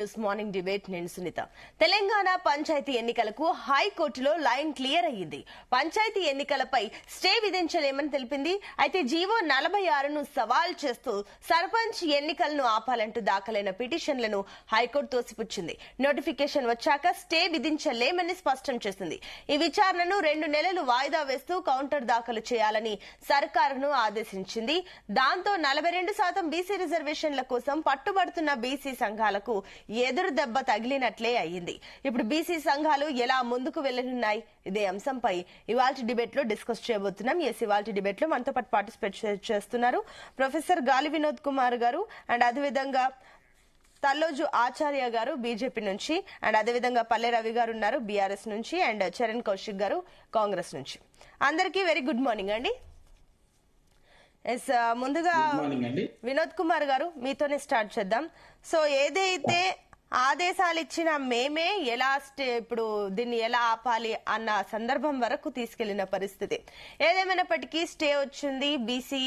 Morning debate నేను సునీత. తెలంగాణ పంచాయతీ ఎన్నికలకు హైకోర్టులో లైన్ క్లియర్ అయ్యింది. పంచాయతీ ఎన్నికలపై స్టే విధించలేమని తెలిపింది. అయితే జీవో 46ను సవాల్ చేస్తూ సర్పంచ్ ఎన్నికలను ఆపాలంటూ దాఖలైన పిటిషన్లను హైకోర్టు తోసిపుచ్చింది. నోటిఫికేషన్ వచ్చాక స్టే విధించలేమని స్పష్టం చేసింది. ఈ విచారణను 2 నెలలు వాయిదా వేస్తూ కౌంటర్ దాఖలు చేయాలని సర్కారును ఆదేశించింది. దాంతో 42% బీసీ రిజర్వేషన్ల కోసం పట్టుబడుతున్న బీసీ సంఘాలకు ఎదురు దెబ్బ తగిలినట్లే అయ్యింది. ఇప్పుడు బీసీ సంఘాలు ఎలా ముందుకు వెళ్లనున్నాయి? ఇదే అంశంపై ఇవాల్టి డిబేట్ లో డిస్కస్ చేయబోతున్నాం. ఇవాల్టి డిబేట్ లో మనతో పాటు పార్టిసిపేట్ చేస్తున్నారు ప్రొఫెసర్ గాలి వినోద్ కుమార్ గారు అండ్ అదేవిధంగా తల్లోజు ఆచార్య గారు బీజేపీ నుంచి అండ్ అదేవిధంగా పల్లె రవి గారు ఉన్నారు బీఆర్ఎస్ నుంచి అండ్ చరణ్ కౌశిక్ గారు కాంగ్రెస్ నుంచి. అందరికీ వెరీ గుడ్ మార్నింగ్ అండి. ముందుగా వినోద్ కుమార్ గారు మీతోనే స్టార్ట్ చేద్దాం. సో ఏదైతే ఆదేశాలు ఇచ్చిన మేమే ఎలా ఇప్పుడు దీన్ని ఎలా ఆపాలి అన్న సందర్భం వరకు తీసుకెళ్లిన పరిస్థితి. ఏదేమైనప్పటికీ స్టే వచ్చింది. బీసీ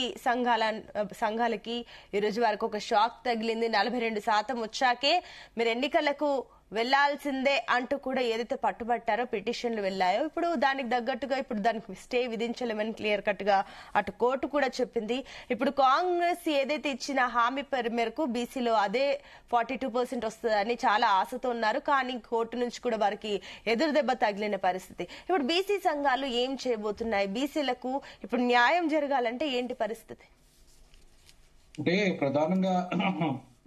సంఘాలకి ఈ రోజు వరకు ఒక షాక్ తగిలింది. 42% వచ్చాకే మీరు ఎన్నికలకు వెళ్లాల్సిందే అంటూ కూడా ఏదైతే పట్టుబట్టారో పిటిషన్లు వెళ్లాయో ఇప్పుడు దానికి తగ్గట్టుగా ఇప్పుడు దానికి స్టే విధించలేమని క్లియర్ కట్ గా అటు కోర్టు కూడా చెప్పింది. ఇప్పుడు కాంగ్రెస్ ఏదైతే ఇచ్చిన హామీ మేరకు బీసీలో అదే 42% వస్తుందని చాలా ఆశతో ఉన్నారు. కానీ కోర్టు నుంచి కూడా వారికి ఎదురు దెబ్బ తగిలిన పరిస్థితి. ఇప్పుడు బీసీ సంఘాలు ఏం చేయబోతున్నాయి? బీసీలకు ఇప్పుడు న్యాయం జరగాలంటే ఏంటి పరిస్థితి? అంటే ప్రధానంగా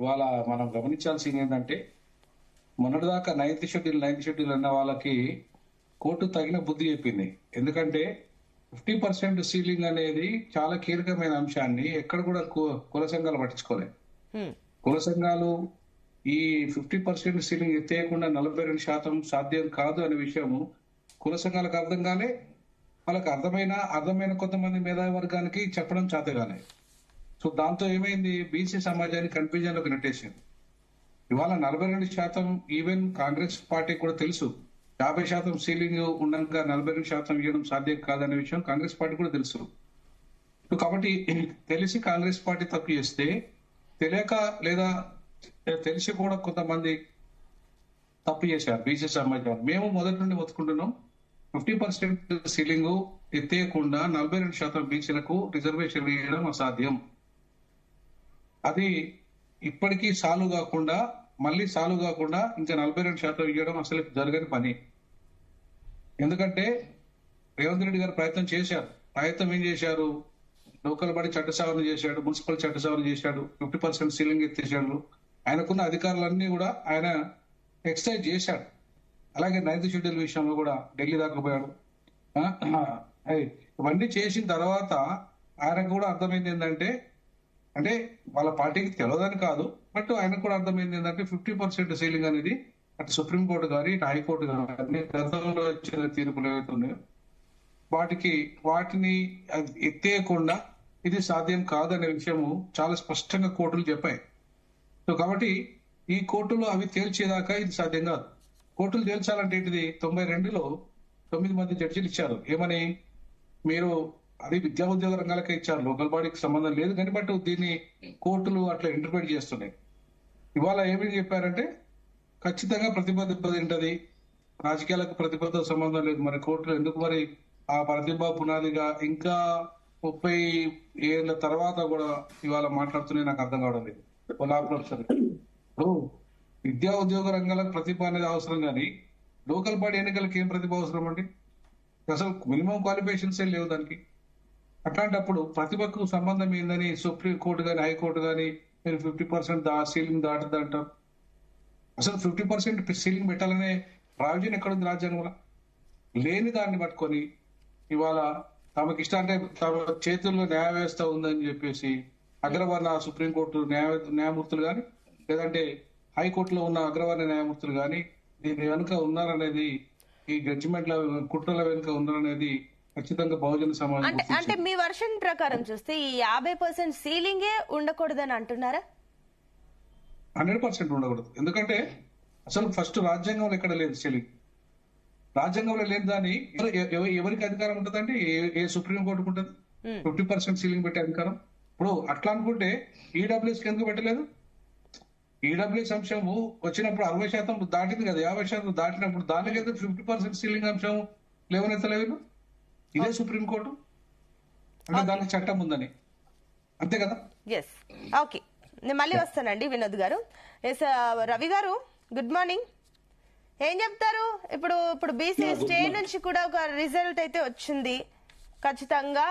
వాళ్ళ మనం గమనించాల్సింది ఏంటంటే మొన్నటిదాకా 9th షెడ్యూల్ అన్న వాళ్ళకి కోర్టు తగిన బుద్ధి చెప్పింది. ఎందుకంటే 50% సీలింగ్ అనేది చాలా కీలకమైన అంశాన్ని ఎక్కడ కూడా కుల సంఘాలు పట్టించుకోలేదు. కుల సంఘాలు ఈ 50% సీలింగ్ ఎత్తేయకుండా 42% సాధ్యం కాదు అనే విషయము కుల సంఘాలకు అర్థం కాలే. వాళ్ళకి అర్థమైన కొంతమంది మేధావి వర్గానికి చెప్పడం చేతగానే. సో దాంతో ఏమైంది, బీసీ సమాజాన్ని కన్ఫ్యూజన్ లోకి నెట్టేసింది. ఇవాళ 42% ఈవెన్ కాంగ్రెస్ పార్టీ కూడా తెలుసు 50% సీలింగ్ ఉండగా 42% ఇవ్వడం సాధ్యం కాదనే విషయం కాంగ్రెస్ పార్టీ కూడా తెలుసు. కాబట్టి తెలిసి కాంగ్రెస్ పార్టీ తప్పు చేస్తే తెలియక లేదా తెలిసి కూడా కొంతమంది తప్పు చేశారు బీసీ సమాజం. మేము మొదటి నుండి ఒత్తుకుంటున్నాం 50% సీలింగ్ ఎత్తేయకుండా 42% బీసీలకు రిజర్వేషన్ ఇవ్వడం అసాధ్యం. అది ఇప్పటికీ సాల్వ్ కాకుండా ఇంకా 42% ఇవ్వడం అసలు జరగని పని. ఎందుకంటే రేవంత్ రెడ్డి గారు ప్రయత్నం ఏం చేశారు, లోకల్ బాడీ చట్ట సవరణ చేశాడు, మున్సిపల్ చట్ట సవరణ చేశాడు, 50% సీలింగ్ ఎత్తేసాడు. ఆయనకున్న అధికారులన్నీ కూడా ఆయన ఎక్సర్సైజ్ చేశాడు. అలాగే 9th షెడ్యూల్ విషయంలో కూడా ఢిల్లీ దాకా పోయాడు. ఇవన్నీ చేసిన తర్వాత ఆయనకు కూడా అర్థమైంది ఏంటంటే, అంటే వాళ్ళ పార్టీకి తెలియదని కాదు, బట్ ఆయనకు కూడా అర్థమైంది ఏంటంటే 50% సీలింగ్ అనేది అటు సుప్రీంకోర్టు కానీ ఇటు హైకోర్టు కానీ గతంలో వచ్చిన తీర్పులు ఏవైతున్నాయో వాటిని ఎత్తేయకుండా ఇది సాధ్యం కాదనే విషయము చాలా స్పష్టంగా కోర్టులు చెప్పాయి. సో కాబట్టి ఈ కోర్టులో అవి తేల్చేదాకా ఇది సాధ్యం కాదు. కోర్టులు తేల్చాలంటే ఏంటిది, 92లో 9 మంది జడ్జిలు ఇచ్చారు. ఏమని, మీరు అది విద్యా ఉద్యోగ రంగాలకే ఇచ్చారు, లోకల్ బాడీకి సంబంధం లేదు కానీ బట్ దీన్ని కోర్టులు అట్లా ఇంటర్ప్రిట్ చేస్తున్నాయి. ఇవాళ ఏమని చెప్పారంటే ఖచ్చితంగా ప్రతిబద్ధత ఉంటది, రాజకీయాలకు ప్రతిబద్ధత సంబంధం లేదు. మరి కోర్టులు ఎందుకు మరి ఆ ప్రతిభ పునాదిగా ఇంకా 30 ఏళ్ల తర్వాత కూడా ఇవాళ మాట్లాడుతున్నాయి నాకు అర్థం కావడం లేదు. ప్రొఫెసర్ ఇప్పుడు విద్యా ఉద్యోగ రంగాలకు ప్రతిభ అనేది అవసరం కానీ లోకల్ బాడీ ఎన్నికలకు ఏం ప్రతిభ అవసరం అండి? అసలు మినిమం క్వాలిఫికేషన్స్ ఏ లేవు దానికి. అట్లాంటప్పుడు ప్రతిభకు సంబంధం ఏందని సుప్రీం కోర్టు కానీ హైకోర్టు కానీ మీరు 50% సీలింగ్ దాటుతుంది అంటారు. అసలు 50% సీలింగ్ పెట్టాలనే ప్రావిజన్ ఎక్కడుంది రాజ్యాంగంలో? లేని దాన్ని పట్టుకొని ఇవాళ తమకి ఇష్టం అంటే తమ చేతుల్లో న్యాయ వ్యవస్థ ఉందని చెప్పేసి అగ్రవర్ణ సుప్రీంకోర్టు న్యాయమూర్తులు కానీ లేదంటే హైకోర్టులో ఉన్న అగ్రవర్ణ న్యాయమూర్తులు కానీ దీని వెనుక ఉన్నారనేది, ఈ జడ్జిమెంట్ల కుట్రల వెనుక ఉన్నారనేది ఖచ్చితంగా బహుజన సమాజం. అంటే మీ వర్షన్ ప్రకారం చూస్తే ఈ 50% సీలింగే ఉండకూడదని అంటున్నారా? 100% ఉండకూడదు. ఎందుకంటే అసలు ఫస్ట్ రాజ్యాంగంలో ఎక్కడ లేదు సీలింగ్. రాజ్యాంగంలో లేని దాన్ని ఎవరికి అధికారం ఉంటుందంటే ఏ సుప్రీం కోర్టుకు ఉంటుంది 50% సీలింగ్ పెట్టే అధికారం. ఇప్పుడు అట్లా అనుకుంటే ఈడబ్ల్యూఎస్ ఎందుకు పెట్టలేదు? ఈడబ్ల్యూఎస్ అంశము వచ్చినప్పుడు 60% దాటింది కదా, 50% దాటినప్పుడు దానికైతే 50% సీలింగ్ అంశం లేవనెత్తలేదు ఇదే సుప్రీంకోర్టు. అంటే దానికి చట్టం ఉందని, అంతే కదా. ఎస్, ఓకే, నేను మళ్ళీ వస్తానండి వినోద్ గారు. ఎస్, రవి గారు గుడ్ మార్నింగ్. ఏం చెప్తారు? ఇప్పుడు బీసీ స్టే నుంచి కూడా ఒక రిజల్ట్ అయితే వచ్చింది. ఖచ్చితంగా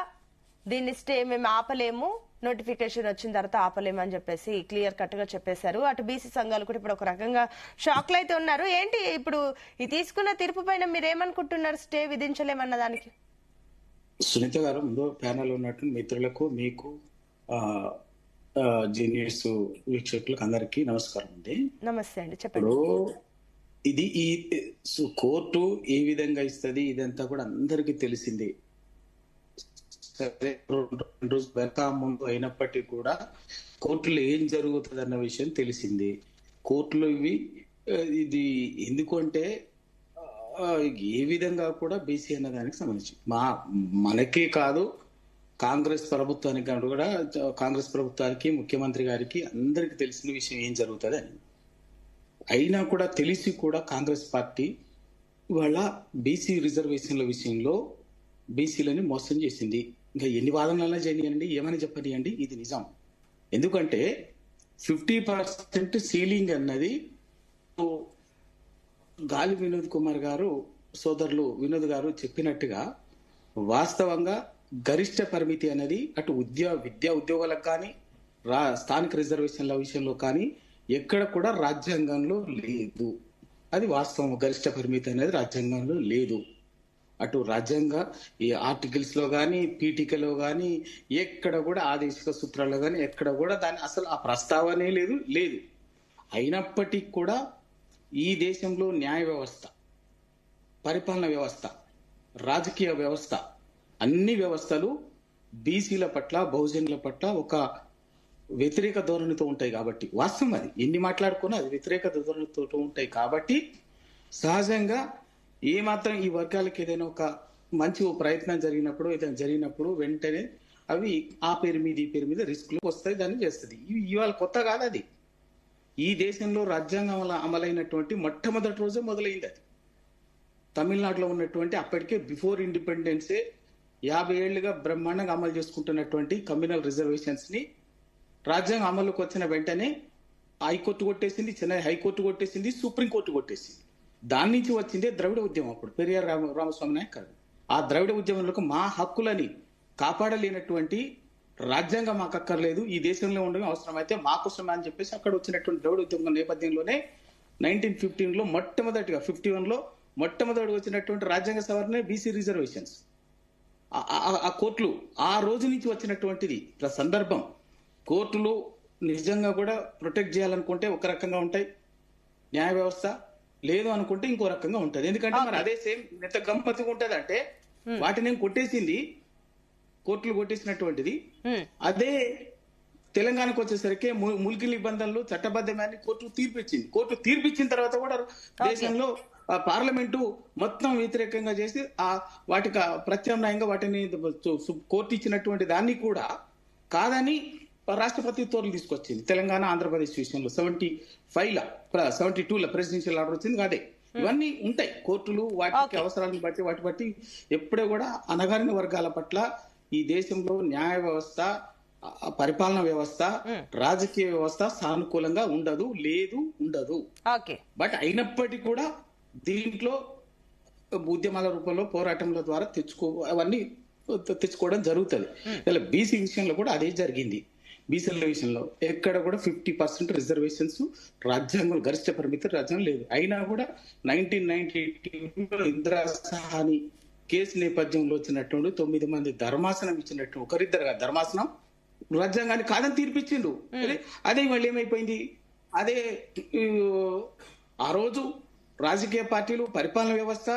దీన్ని స్టే మేము ఆపలేము, నోటిఫికేషన్ వచ్చిన తర్వాత ఆపలేము అని చెప్పేసి క్లియర్ కట్ గా చెప్పేశారు. అటు బీసీ సంఘాలు కూడా ఇప్పుడు ఒక రకంగా షాక్ లో అయితే ఉన్నారు. ఏంటి ఇప్పుడు ఈ తీసుకున్న తీర్పు పైన మీరు ఏమనుకుంటున్నారు? స్టే విధించలేమన్న దానికి. సునీత గారు, ముందు ప్యానల్ ఉన్నట్టు మిత్రులకు, మీకు, జీనియర్స్ వీక్షకులకు అందరికీ నమస్కారం అండి. నమస్తే అండి, చెప్పండి. ఇప్పుడు ఇది ఈ కోర్టు ఏ విధంగా ఇస్తుంది ఇదంతా కూడా అందరికీ తెలిసింది. సరే, 2 రోజులు వెనక ముందు అయినప్పటికీ కూడా కోర్టులో ఏం జరుగుతుంది అన్న విషయం తెలిసింది. కోర్టులో ఇది ఎందుకంటే ఏ విధంగా కూడా బీసీ అన్న దానికి సంబంధించి మనకే కాదు, కాంగ్రెస్ ప్రభుత్వానికి కూడా, కాంగ్రెస్ ప్రభుత్వానికి, ముఖ్యమంత్రి గారికి అందరికి తెలిసిన విషయం ఏం జరుగుతుంది అని. అయినా కూడా తెలిసి కూడా కాంగ్రెస్ పార్టీ ఇవాళ బీసీ రిజర్వేషన్ల విషయంలో బీసీలని మోసం చేసింది. ఇంకా ఎన్ని వాదనలైనా చేయనియండి, ఏమని చెప్పనియండి, ఇది నిజం. ఎందుకంటే 50% సీలింగ్ అన్నది గాలి వినోద్ కుమార్ గారు, సోదరులు వినోద్ గారు చెప్పినట్టుగా వాస్తవంగా గరిష్ట పరిమితి అనేది అటు విద్యా ఉద్యోగాలకు కానీ, స్థానిక రిజర్వేషన్ల విషయంలో కానీ ఎక్కడ కూడా రాజ్యాంగంలో లేదు. అది వాస్తవం. గరిష్ట పరిమితి అనేది రాజ్యాంగంలో లేదు. అటు రాజ్యాంగ ఈ ఆర్టికల్స్ లో కానీ, పీఠికలో కానీ, ఎక్కడ కూడా ఆదేశిక సూత్రాల్లో కానీ ఎక్కడ కూడా దాని అసలు ఆ ప్రస్తావనే లేదు. అయినప్పటికీ కూడా ఈ దేశంలో న్యాయ వ్యవస్థ, పరిపాలన వ్యవస్థ, రాజకీయ వ్యవస్థ, అన్ని వ్యవస్థలు బీసీల పట్ల, బహుజనుల పట్ల ఒక వ్యతిరేక ధోరణితో ఉంటాయి. కాబట్టి వాస్తవం అది, ఎన్ని మాట్లాడుకున్నా అది వ్యతిరేక ధోరణితో ఉంటాయి. కాబట్టి సహజంగా ఏమాత్రం ఈ వర్గాలకు ఏదైనా ఒక మంచి ప్రయత్నం జరిగినప్పుడు వెంటనే అవి ఆ పేరు మీద ఈ పేరు మీద రిస్కులు వస్తాయి, దాన్ని చేస్తుంది. ఇవాళ కొత్త కాదు అది. ఈ దేశంలో రాజ్యాంగం అమలైనటువంటి మొట్టమొదటి రోజే మొదలైంది అది. తమిళనాడులో ఉన్నటువంటి అప్పటికే బిఫోర్ ఇండిపెండెన్సే 50 ఏళ్లుగా బ్రహ్మాండంగా అమలు చేసుకుంటున్నటువంటి కమ్యూనల్ రిజర్వేషన్స్ ని రాజ్యాంగం అమలుకి వచ్చిన వెంటనే హైకోర్టు కొట్టేసింది, చెన్నై హైకోర్టు కొట్టేసింది, సుప్రీంకోర్టు కొట్టేసింది. దాని నుంచి వచ్చిందే ద్రవిడ ఉద్యమం. అప్పుడు పెరియార్ రామస్వామి నాయక్ కాదు. ఆ ద్రవిడ ఉద్యమంలో మా హక్కులని కాపాడలేనటువంటి రాజ్యాంగం మాకు అక్కర్లేదు, ఈ దేశంలో ఉండడం అవసరమైతే మాకోసమే అని చెప్పేసి అక్కడ వచ్చినటువంటి ద్రవిడ ఉద్యమం నేపథ్యంలోనే 1915లో మొట్టమొదటిగా 51లో మొట్టమొదటిగా వచ్చినటువంటి రాజ్యాంగ సవరణ బీసీ రిజర్వేషన్స్. ఆ కోర్టులు ఆ రోజు నుంచి వచ్చినటువంటిది సందర్భం. కోర్టులు నిజంగా కూడా ప్రొటెక్ట్ చేయాలనుకుంటే ఒక రకంగా ఉంటాయి న్యాయ వ్యవస్థ, లేదు అనుకుంటే ఇంకో రకంగా ఉంటది. ఎందుకంటే మరి అదే సేమ్ ఎంత గమ్మత్తుగా ఉంటది అంటే వాటిని కొట్టేసింది, కోర్టులు కొట్టేసినటువంటిది. అదే తెలంగాణకు వచ్చేసరికి ముల్కి నిబంధనలు చట్టబద్ధమని కోర్టు తీర్పిచ్చింది. కోర్టు తీర్పిచ్చిన తర్వాత కూడా దేశంలో పార్లమెంటు మొత్తం వ్యతిరేకంగా చేసి వాటికి ప్రత్యామ్నాయంగా వాటిని కోర్టు ఇచ్చినటువంటి దాన్ని కూడా కాదని రాష్ట్రపతి తోర్లు తీసుకొచ్చింది. తెలంగాణ, ఆంధ్రప్రదేశ్ విషయంలో 72లో ప్రెసిడెన్షియల్ ఆర్డర్ వచ్చింది. అదే ఇవన్నీ ఉంటాయి. కోర్టులు వాటికి అవసరాలను బట్టి వాటి బట్టి ఎప్పుడూ కూడా అణగారిన వర్గాల పట్ల ఈ దేశంలో న్యాయ వ్యవస్థ, పరిపాలన వ్యవస్థ, రాజకీయ వ్యవస్థ సానుకూలంగా ఉండదు. బట్ అయినప్పటికీ కూడా దీంట్లో ఉద్యమాల రూపంలో, పోరాటంల ద్వారా అవన్నీ తెచ్చుకోవడం జరుగుతుంది. ఇలా బీసీ విషయంలో కూడా అదే జరిగింది. బీసీల విషయంలో ఎక్కడ కూడా 50% రిజర్వేషన్స్ రాజ్యాంగం గరిష్ట పరిమితి రాజ్యాంగం లేదు. అయినా కూడా 1992లో ఇందిరా సహాని కేసు నేపథ్యంలో వచ్చినటువంటి 9 మంది ధర్మాసనం ఇచ్చినట్టు, ఒకరిద్దరుగా ధర్మాసనం రాజ్యాంగాన్ని కాదని తీర్పిచ్చిండు. అదే మళ్ళీ ఏమైపోయింది, అదే ఆ రోజు రాజకీయ పార్టీలు, పరిపాలన వ్యవస్థ,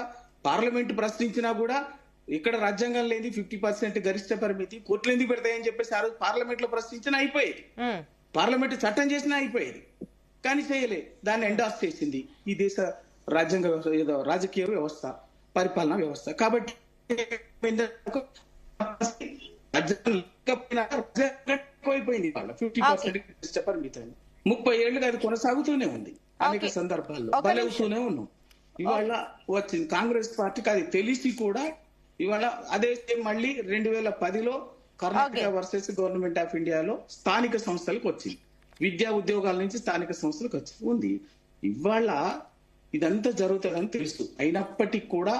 పార్లమెంటు ప్రశ్నించినా కూడా ఇక్కడ రాజ్యాంగం లేని 50% గరిష్ట పరిమితి కోర్టులు ఎందుకు పెడతాయని చెప్పేసి ఆ రోజు పార్లమెంట్ లో ప్రశ్నించినా అయిపోయేది, పార్లమెంట్ చట్టం చేసినా అయిపోయేది. కానీ చేయలే, దాన్ని ఎండాస్ చేసింది ఈ దేశ రాజ్యాంగ వ్యవస్థ, రాజకీయ వ్యవస్థ, పరిపాలన వ్యవస్థ. కాబట్టి ఎక్కువైపోయింది వాళ్ళ 50% గరిష్ట పరిమితి. 30 ఏళ్లుగా అది కొనసాగుతూనే ఉంది. అనేక Okay. సందర్భాల్లో ఒక బలవుతూనే ఉన్నాం. ఇవాళ వచ్చింది కాంగ్రెస్ పార్టీకి అది తెలిసి కూడా ఇవాళ అదే same మళ్ళీ 2010లో Karnataka Okay. Versus government of ఇండియాలో స్థానిక సంస్థలకు వచ్చింది. విద్యా ఉద్యోగాల నుంచి స్థానిక సంస్థలకు వచ్చి ఉంది. ఇవాళ ఇదంతా జరుగుతుందని తెలుసు. అయినప్పటికీ కూడా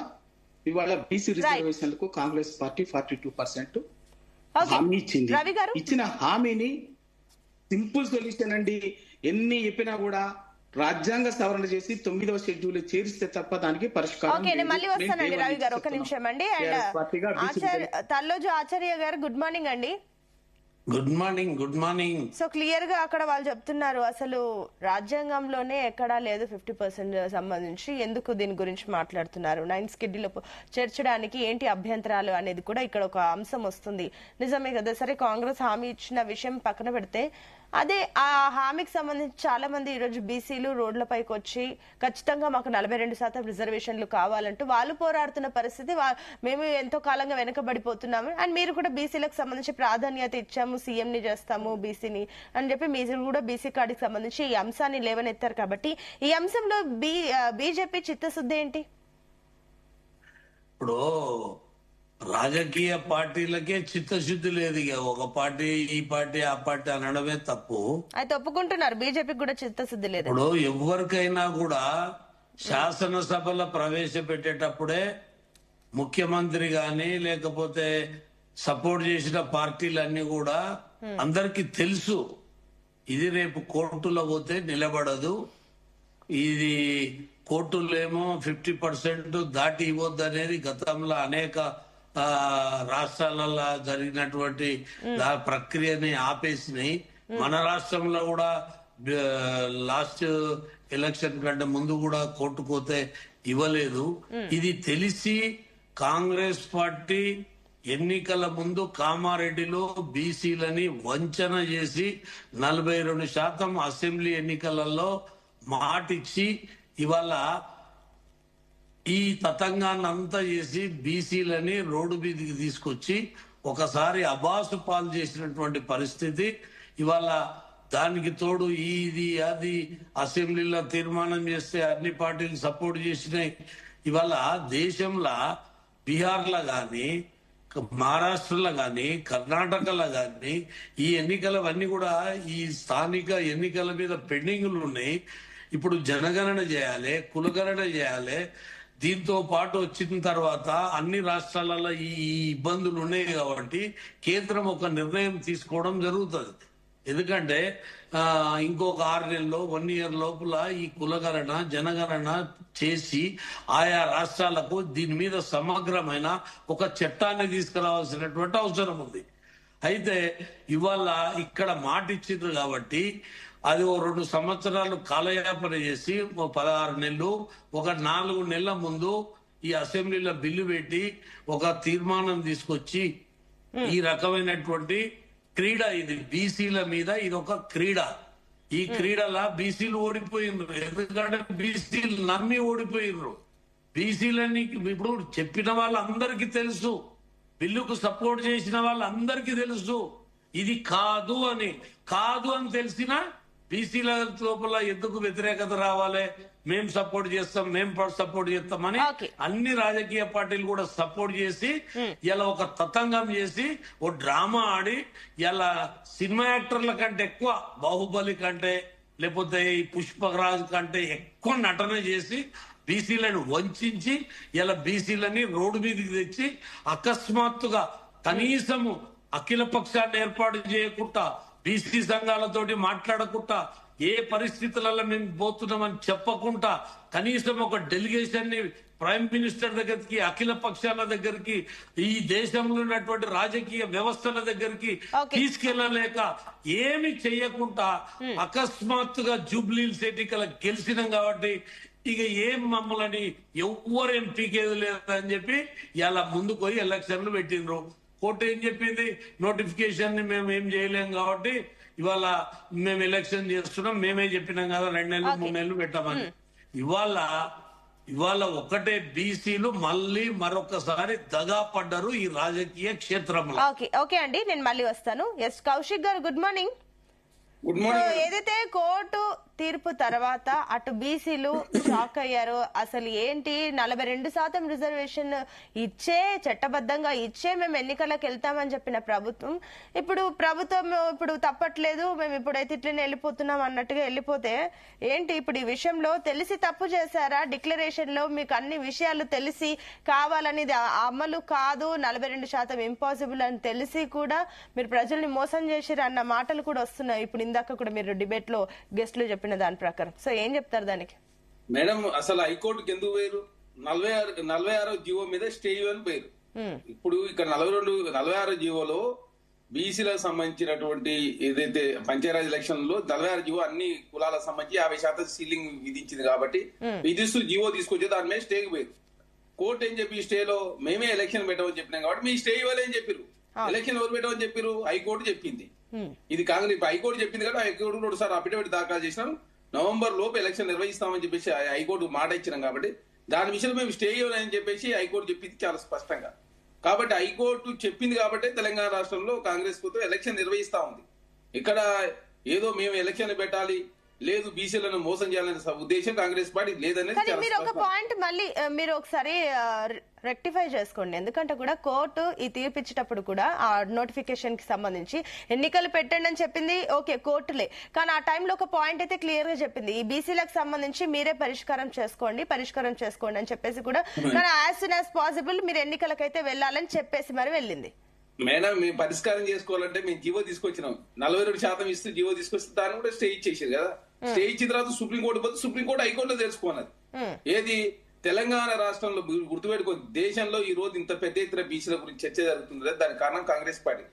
ఇవాళ బీసీ రిజర్వేషన్లకు కాంగ్రెస్ పార్టీ 42% Okay. హామీ ఇచ్చింది. రవి గారు. ఇచ్చిన హామీని సింపుల్ సొల్యూషన్ అండి. ఎన్ని చెప్పినా కూడా రాజ్యాంగ సవరణ చేసి 9వ షెడ్యూల్ చేరిస్తే తప్ప దానికి పరిష్కారం ఓకే, నేను లేదు. మళ్ళీ వస్తానండి మేము రవి గారు, ఒక చెప్తున్నాం. నిమిషం అండి. అండ్ TRS పార్టీగా BC తల్లోజు ఆచార్య గారు గుడ్ మార్నింగ్ అండి. Good morning. Good morning. So clear గా అక్కడ వాళ్ళు చెప్తున్నారు అసలు రాజ్యాంగంలోనే ఎక్కడా లేదు 50% సంబంధించి, ఎందుకు దీని గురించి మాట్లాడుతున్నారు, 9th షెడ్యూల్ చేర్చడానికి ఏంటి అభ్యంతరాలు అనేది కూడా ఇక్కడ ఒక అంశం వస్తుంది. నిజమే కదా, సరే కాంగ్రెస్ హామీ ఇచ్చిన విషయం పక్కన పెడితే అదే ఆ హామీకి సంబంధించి చాలా మంది ఈరోజు బీసీలు రోడ్లపైకి వచ్చి ఖచ్చితంగా మాకు 42% రిజర్వేషన్లు కావాలంటూ వాళ్ళు పోరాడుతున్న పరిస్థితి. మేము ఎంతో కాలంగా వెనకబడిపోతున్నాము అండ్ మీరు కూడా బీసీలకు సంబంధించి ప్రాధాన్యత ఇచ్చాము, సీఎం ని చేస్తాము బీసీని అని చెప్పి మీరు కూడా బీసీ కార్డుకి సంబంధించి ఈ అంశాన్ని లేవనెత్తారు. కాబట్టి ఈ అంశంలో బీజేపీ చిత్తశుద్ధి ఏంటి? ఇప్పుడు రాజకీయ పార్టీలకే చిత్తశుద్ధి లేదు. ఇక ఒక పార్టీ ఈ పార్టీ ఆ పార్టీ అనడమే తప్పు. అయితే ఒప్పుకుంటున్నారు బీజేపీకి కూడా చిత్తశుద్ధి లేదు. ఇప్పుడు ఎవరికైనా కూడా శాసనసభలో ప్రవేశపెట్టేటప్పుడే ముఖ్యమంత్రి గాని లేకపోతే సపోర్ట్ చేసిన పార్టీలన్నీ కూడా అందరికీ తెలుసు ఇది రేపు కోర్టులో పోతే నిలబడదు, ఇది కోర్టులో ఏమో 50% దాటి ఇవ్వద్దు అనేది గతంలో అనేక రాష్ట్రాలలో జరిగినటువంటి ప్రక్రియని ఆపేసినాయి. మన రాష్ట్రంలో కూడా లాస్ట్ ఎలక్షన్ కంటే ముందు కూడా కోర్టుకు పోతే ఇవ్వలేదు. ఇది తెలిసి కాంగ్రెస్ పార్టీ ఎన్నికల ముందు కామారెడ్డిలో బీసీలని వంచన చేసి 42% అసెంబ్లీ ఎన్నికలలో మాటిచ్చి ఇవాళ ఈ తతంగాన్ని అంతా చేసి బీసీలని రోడ్డు మీదకి తీసుకొచ్చి ఒకసారి అబాసు పాలు చేసినటువంటి పరిస్థితి. ఇవాళ దానికి తోడు ఇది అది అసెంబ్లీలో తీర్మానం చేస్తే అన్ని పార్టీలు సపోర్ట్ చేసినాయి. ఇవాళ దేశంలో బీహార్లో గాని మహారాష్ట్రలో గాని కర్ణాటకలో గాని ఈ ఎన్నికలవన్నీ కూడా ఈ స్థానిక ఎన్నికల మీద పెండింగ్లు ఉన్నాయి. ఇప్పుడు జనగణన చేయాలి, కులగణన చేయాలి. దీంతో పాటు వచ్చిన తర్వాత అన్ని రాష్ట్రాలలో ఈ ఇబ్బందులు ఉన్నాయి కాబట్టి కేంద్రం ఒక నిర్ణయం తీసుకోవడం జరుగుతుంది. ఎందుకంటే ఇంకొక 6 నెలల్లో 1 year లోపల ఈ కులగణన జనగణన చేసి ఆయా రాష్ట్రాలకు దీని మీద సమగ్రమైన ఒక చట్టాన్ని తీసుకురావాల్సినటువంటి అవసరం ఉంది. అయితే ఇవాళ ఇక్కడ మాట ఇచ్చిండ్రు కాబట్టి అది ఓ 2 సంవత్సరాలు కాలయాపన చేసి 16 నెలలు ఒక 4 నెలల ముందు ఈ అసెంబ్లీలో బిల్లు పెట్టి ఒక తీర్మానం తీసుకొచ్చి ఈ రకమైనటువంటి క్రీడ, ఇది బీసీల మీద ఇది ఒక క్రీడ. ఈ క్రీడలా బీసీలు ఓడిపోయినరు. ఎందుకంటే బీసీలు నమ్మి ఓడిపోయినరు. బీసీలని ఇప్పుడు చెప్పిన వాళ్ళందరికీ తెలుసు, బిల్లుకు సపోర్ట్ చేసిన వాళ్ళందరికీ తెలుసు ఇది కాదు అని తెలిసినా బీసీల లోపల ఎందుకు వ్యతిరేకత రావాలి, మేం సపోర్ట్ చేస్తాం చేస్తామని అన్ని రాజకీయ పార్టీలు కూడా సపోర్ట్ చేసి ఇలా ఒక తతంగం చేసి ఓ డ్రామా ఆడి ఇలా సినిమా యాక్టర్ల కంటే ఎక్కువ బాహుబలి కంటే లేకపోతే ఈ పుష్పరాజ్ కంటే ఎక్కువ నటన చేసి బీసీలను వంచి ఇలా బీసీలని రోడ్డు మీదకి తెచ్చి అకస్మాత్తుగా కనీసము అఖిల పక్షాన్ని ఏర్పాటు చేయకుండా బీసీ సంఘాలతోటి మాట్లాడకుండా ఏ పరిస్థితులలో మేము పోతున్నామని చెప్పకుండా కనీసం ఒక డెలిగేషన్ ని ప్రైమ్ మినిస్టర్ దగ్గరికి అఖిల పక్షాల దగ్గరికి ఈ దేశంలో ఉన్నటువంటి రాజకీయ వ్యవస్థల దగ్గరికి తీసుకెళ్లలేక ఏమి చెయ్యకుండా అకస్మాత్తుగా జూబ్లీహిల్స్ ఎన్నికల గెలిచినాం కాబట్టి ఇక ఏం మమ్మల్ని ఎవ్వరేం పీకేది లేదని చెప్పి ఇలా ముందుకు పోయి ఎలక్షన్లు పెట్టిండ్రు. కోర్టు ఏం చెప్పింది, నోటిఫికేషన్ ని మేము ఏం చేయలేం కాబట్టి ఇవాళ మేము ఎలక్షన్ చేస్తున్నాం, మేమే చెప్పినాం కదా 2 నెలలు 3 నెలలు పెట్టామని. ఇవాళ ఒకటే బీసీలు మళ్ళీ మరొకసారి దగా పడ్డారు ఈ రాజకీయ క్షేత్రంలో. ఓకే అండి, నేను మళ్ళీ వస్తాను. ఎస్ కౌశిక్ గారు good morning. Good so morning. ఏదైతే కోర్టు తీర్పు తర్వాత అటు బీసీలు షాక్ అయ్యారు. అసలు ఏంటి 42% రిజర్వేషన్ ఇచ్చే చట్టబద్ధంగా ఇచ్చే మేము ఎన్నికలకు వెళ్తామని చెప్పిన ప్రభుత్వం ఇప్పుడు తప్పట్లేదు, మేము ఇప్పుడైతే ఇట్లనే వెళ్ళిపోతున్నాం అన్నట్టుగా వెళ్ళిపోతే ఏంటి ఇప్పుడు ఈ విషయంలో తెలిసి తప్పు చేశారా? డిక్లరేషన్ లో మీకు అన్ని విషయాలు తెలిసి కావాలని ఇది అమలు కాదు, 42% ఇంపాసిబుల్ అని తెలిసి కూడా మీరు ప్రజల్ని మోసం చేసిరు అన్న మాటలు కూడా వస్తున్నాయి. ఇప్పుడు ఇందాక కూడా మీరు డిబేట్ లో గెస్ట్లు చెప్పిన దాని ప్రకారం. సో ఏం చెప్తారు దానికి? మేడం అసలు హైకోర్టుకి ఎందుకు పోయారు? 46 జీవో మీద స్టే అని పోయారు. ఇప్పుడు ఇక్కడ 46 జీవోలో బీసీలకు సంబంధించినటువంటి ఏదైతే పంచాయతీరాజ్ ఎలక్షన్ లో 46 జీవో అన్ని కులాలకు సంబంధించి 50% సీలింగ్ విధించింది కాబట్టి విధిస్తూ జీవో తీసుకొచ్చి దాని మీద స్టేకి పోయారు. కోర్టు ఏం చెప్పి స్టేలో మేమే ఎలక్షన్ పెట్టమని చెప్పినాం కాబట్టి మీ స్టే ఇవ్వాలని చెప్పారు. ఎలక్షన్ ఎవరు పెట్టమని చెప్పారు? హైకోర్టు చెప్పింది. ఇది కాంగ్రెస్ హైకోర్టు చెప్పింది కదా, హైకోర్టు 2 సార్లు అఫిడవిట్ దాఖలు చేసినాం. నవంబర్ లోపు ఎలక్షన్ నిర్వహిస్తామని చెప్పేసి హైకోర్టు మాట ఇచ్చినాం కాబట్టి దాని విషయంలో మేము స్టే ఇవ్వాలని చెప్పేసి హైకోర్టు చెప్పింది చాలా స్పష్టంగా. కాబట్టి హైకోర్టు చెప్పింది కాబట్టి తెలంగాణ రాష్ట్రంలో కాంగ్రెస్ ప్రభుత్వం ఎలక్షన్ నిర్వహిస్తా ఉంది. ఇక్కడ ఏదో మేము ఎలక్షన్ పెట్టాలి లేదు బీసీలను మోసం చేయాలనే ఉద్దేశం కాంగ్రెస్ పార్టీ లేదనేది కానీ మీరు ఒక పాయింట్ మళ్ళీ మీరు ఒకసారి రెక్టిఫై చేసుకోండి. ఎందుకంటే కూడా కోర్టు ఈ తీర్పు ఇచ్చేటప్పుడు కూడా ఆ నోటిఫికేషన్ కి సంబంధించి ఎన్నికలు పెట్టండి అని చెప్పింది. ఓకే కోర్టులే, కానీ ఆ టైంలో ఒక పాయింట్ అయితే క్లియర్ గా చెప్పింది, ఈ బీసీలకు సంబంధించి మీరే పరిష్కారం చేసుకోండి అని చెప్పేసి కూడా, కానీ యాజ్ సూన్ యాజ్ పాసిబుల్ మీరు ఎన్నికలకైతే వెళ్ళాలని చెప్పేసి మరి వెళ్ళింది. మేడం మేము పరిష్కారం చేసుకోవాలంటే మేము జీవో తీసుకొచ్చినాం. 42% ఇస్తూ జీవో తీసుకొస్తే దాన్ని కూడా స్టే ఇచ్చేసారు కదా. స్టే ఇచ్చిన తర్వాత సుప్రీంకోర్టు పోతే సుప్రీంకోర్టు హైకోర్టులో తెలుసుకున్నది. ఏది తెలంగాణ రాష్ట్రంలో గుర్తుపెట్టుకో, దేశంలో ఈ రోజు ఇంత పెద్ద ఎత్తున బీసీల గురించి చర్చ జరుగుతుంది. దానికి కారణం కాంగ్రెస్ పార్టీ.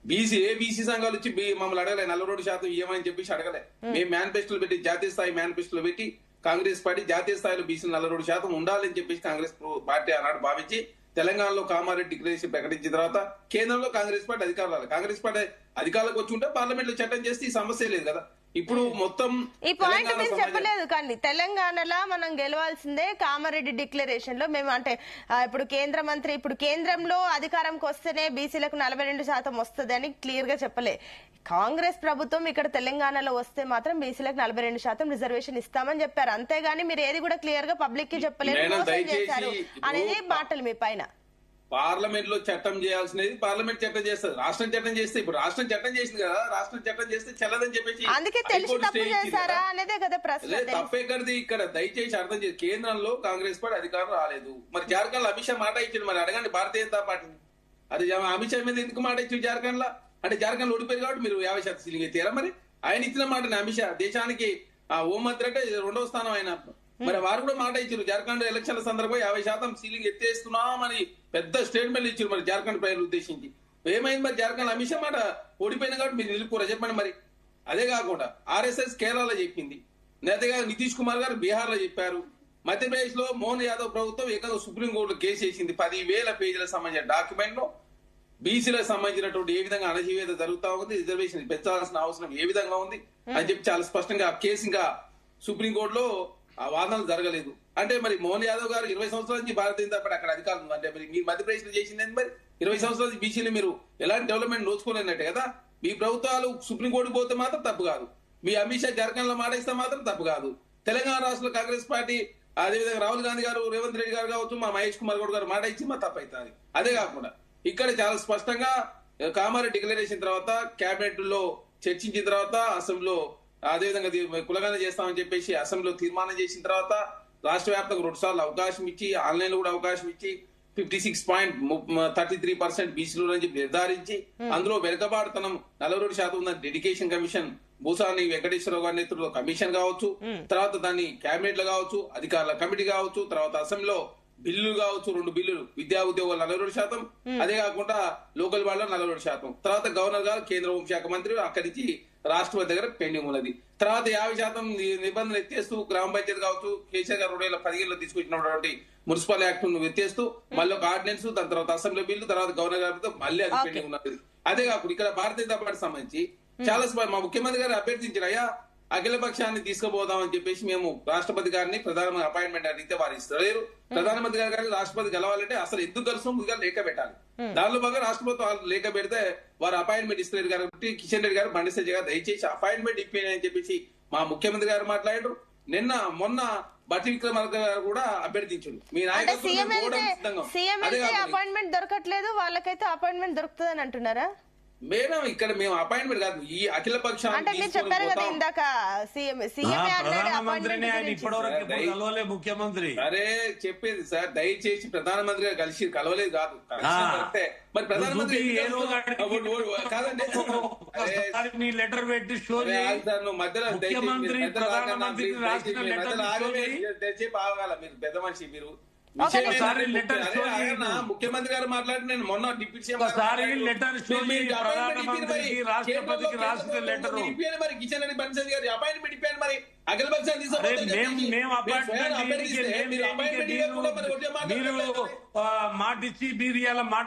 బీసీ సంఘాలు వచ్చి మమ్మల్ని అడగలే 42% ఇవ్వమని చెప్పేసి అడగలే. మేము మేనిఫెస్టోలు పెట్టి జాతీయ స్థాయి మేనిఫెస్టోలు పెట్టి కాంగ్రెస్ పార్టీ జాతీయ స్థాయిలో బీసీలు 42% ఉండాలని చెప్పేసి కాంగ్రెస్ పార్టీ ఆనాడు భావించి తెలంగాణలో కామారెడ్డి డిక్లరేషన్ ప్రకటించిన తర్వాత కేంద్రంలో కాంగ్రెస్ పార్టీ అధికారులు కాంగ్రెస్ పార్టీ అధికారులకు వచ్చి ఉంటే పార్లమెంట్ లో చట్టం చేస్తే ఈ సమస్య లేదు కదా. ఇప్పుడు మొత్తం ఈ పాయింట్ మీరు చెప్పలేదు, కానీ తెలంగాణలో మనం గెలవాల్సిందే కామారెడ్డి డిక్లరేషన్ లో మేము అంటే ఇప్పుడు కేంద్రంలో అధికారంకి వస్తేనే బీసీలకు 42% వస్తుంది అని క్లియర్ గా చెప్పలే. కాంగ్రెస్ ప్రభుత్వం ఇక్కడ తెలంగాణలో వస్తే మాత్రం బీసీలకు 42% రిజర్వేషన్ ఇస్తామని చెప్పారు. అంతేగాని మీరు ఏది కూడా క్లియర్ గా పబ్లిక్ కి చెప్పలేదు, మోసం చేశారు అనేది మాటలు మీ పైన. పార్లమెంట్ లో చట్టం చేయాల్సినది పార్లమెంట్ చట్టం చేస్తుంది, రాష్ట్రం చట్టం చేస్తే ఇప్పుడు రాష్ట్రం చట్టం చేసింది కదా, రాష్ట్రం చట్టం చేస్తే చెల్లదని చెప్పేసి అందుకే తెలిసి తప్పు చేశారా అనేదే కదా ప్రశ్న. తప్పేకడిది ఇక్కడ దయచేసి అర్థం చేసి కేంద్రంలో కాంగ్రెస్ పార్టీ అధికారం రాలేదు. మరి జార్ఖండ్ లో అమిత్ షా మాట ఇచ్చాడు, మరి అడగండి భారతీయ జనతా పార్టీని. అది అమిత్ షా మీద ఎందుకు మాట ఇచ్చాడు జార్ఖండ్ లో? అంటే జార్ఖండ్ ఓడిపోయారు కాబట్టి మీరు 50% సీలింగ్ ఎత్తారా? మరి ఆయన ఇచ్చిన మాటని అమిత్ షా దేశానికి హోంమంత్రి అంటే 2వ స్థానం ఆయన. మరి వారు కూడా మాట ఇచ్చారు జార్ఖండ్ ఎలక్షన్ల సందర్భంగా 50% సీలింగ్ ఎత్తేస్తున్నామని పెద్ద స్టేట్మెంట్ ఇచ్చారు మరి జార్ఖండ్ ప్రజలు ఉద్దేశించి. ఏమైంది మరి జార్ఖండ్ అమిత్ షా మాట ఓడిపోయినా కాబట్టి మీరు నిలుపుకోరా చెప్పండి. మరి అదే కాకుండా ఆర్ఎస్ఎస్ కేరళలో చెప్పింది, నేతగా నితీష్ కుమార్ గారు బీహార్ లో చెప్పారు, మధ్యప్రదేశ్ లో మోహన్ యాదవ్ ప్రభుత్వం ఏకంగా సుప్రీంకోర్టులో కేసు వేసింది. 10,000 పేజీలకు సంబంధించిన డాక్యుమెంట్ లో బీసీలకు సంబంధించినటువంటి ఏ విధంగా అణచివేత జరుగుతా ఉంది, రిజర్వేషన్ పెంచాల్సిన అవసరం ఏ విధంగా ఉంది అని చెప్పి చాలా స్పష్టంగా ఆ కేసు ఇంకా సుప్రీంకోర్టులో ఆ వాదనలు జరగలేదు. అంటే మరి మోహన్ యాదవ్ గారు 20 సంవత్సరాల నుంచి భారతీయ జనతా పార్టీ అక్కడ అధికారులు అంటే మరి మీరు మధ్యప్రదేశ్ లో చేసింది మరి 20 సంవత్సరాల నుంచి బీసీలు మీరు ఎలాంటి డెవలప్మెంట్ నోచుకోలేనట్టే కదా. మీ ప్రభుత్వాలు సుప్రీంకోర్టు పోతే మాత్రం తప్పు కాదు, మీ అమిత్ షా జార్ఖండ్ లో మాట ఇస్తే మాత్రం తప్పు కాదు. తెలంగాణ రాష్ట్రంలో కాంగ్రెస్ పార్టీ అదేవిధంగా రాహుల్ గాంధీ గారు, రేవంత్ రెడ్డి గారు కావచ్చు, మా మహేష్ కుమార్ గౌడ్ గారు మాట ఇచ్చి మా తప్పు అవుతుంది. అదే కాకుండా ఇక్కడ చాలా స్పష్టంగా కామారెడ్డి డిక్లరేషన్ తర్వాత కేబినెట్ లో చర్చించిన తర్వాత అసెంబ్లీలో అదేవిధంగా కులగన చేస్తామని చెప్పేసి అసెంబ్లీలో తీర్మానం చేసిన తర్వాత రాష్ట్ర వ్యాప్తంగా 2 సార్లు అవకాశం ఇచ్చి ఆన్లైన్ లో కూడా అవకాశం ఇచ్చి 56.33% బీసీలు అని చెప్పి నిర్ధారించి అందులో వెనుకబాటుతనం 42% ఉందని డెడికేషన్ కమిషన్ భూసాని వెంకటేశ్వరరావు గారి నేతృత్వంలో కమిషన్ కావచ్చు, తర్వాత దాన్ని కేబినెట్ లో కావచ్చు, అధికారుల కమిటీ కావచ్చు, తర్వాత అసెంబ్లీలో బిల్లులు కావచ్చు, 2 బిల్లులు, విద్యా ఉద్యోగాలు 42%, అదే కాకుండా లోకల్ వాళ్ళ 42%, తర్వాత గవర్నర్ గారు కేంద్ర హోంశాఖ మంత్రి అక్కడి నుంచి రాష్ట్రపతి దగ్గర పెండింగ్ ఉన్నది. తర్వాత 50% నిబంధనలు ఎత్తేస్తూ గ్రామ పంచాయతీ కావచ్చు, కేసీఆర్ గారు 2015లో తీసుకొచ్చినటువంటి మున్సిపల్ యాక్ట్ ను ఎత్తేస్తూ మళ్ళీ ఒక ఆర్డినెన్స్, దాని తర్వాత అసెంబ్లీ బిల్లు, తర్వాత గవర్నర్ గారితో మళ్ళీ అది పెండింగ్ ఉన్నది. అదే కాకుండా ఇక్కడ భారతీయ జనతా పార్టీ సంబంధించి చాలా మా ముఖ్యమంత్రి గారు అభ్యర్థించారు, అయ్యా అఖిల పక్షాన్ని తీసుకుపోదామని చెప్పేసి మేము రాష్ట్రపతి గారిని ప్రధానమంత్రి అపాయింట్మెంట్ అడిగితే వారు ఇస్తలేరు. ప్రధానమంత్రి గారు రాష్ట్రపతి కలవాలంటే అసలు ఎందుకు కలుసు ముందుగా లేఖ పెట్టాలి. దానిలో భాగంగా రాష్ట్రపతి వాళ్ళు లేఖ పెడితే వారు అపాయింట్మెంట్ ఇస్తలేరు కాబట్టి కిషన్ రెడ్డి గారు, బండి సంజయ్ గారు దయచేసి అపాయింట్మెంట్ ఇప్పించని చెప్పేసి మా ముఖ్యమంత్రి గారు మాట్లాడారు. మొన్న బట్టి విక్రమార్క గారు కూడా అభ్యర్థించారు. మీ సీఎం అపాయింట్మెంట్ దొరకట్లేదు, వాళ్ళకైతే అపాయింట్మెంట్ దొరుకుతుందని అంటున్నారా? మేడం ఇక్కడ మేము అపాయింట్మెంట్ కాదు, ఈ అఖిల పక్షాన్ని అంటే మీరు చెప్పారు కదా ఇందాక ప్రధానమంత్రిని ఆయన ఇప్పటివరకు కలవలే ముఖ్యమంత్రి. అరే చెప్పేది సార్, దయచేసి ప్రధానమంత్రి గారు కలిసి కలవలేదు కాదు. మరి ప్రధానమంత్రి కాదండి లెటర్ పెట్టి మధ్యలో దయచేసి ఆగాల. మీరు పెద్ద మనిషి, మీరు ముఖ్యమంత్రి గారు మాట్లాడి నేను మొన్న డిప్యూటీ రాష్ట్రపతికి రాసిన లెటర్ మరి కిషన్ రెడ్డి బండి సంజయ్ గారు అపాయింట్మెంట్ ఇప్పాను. మరి అఖిల పక్షాన్ని మాటిచ్చి మీరు ఇలా మాట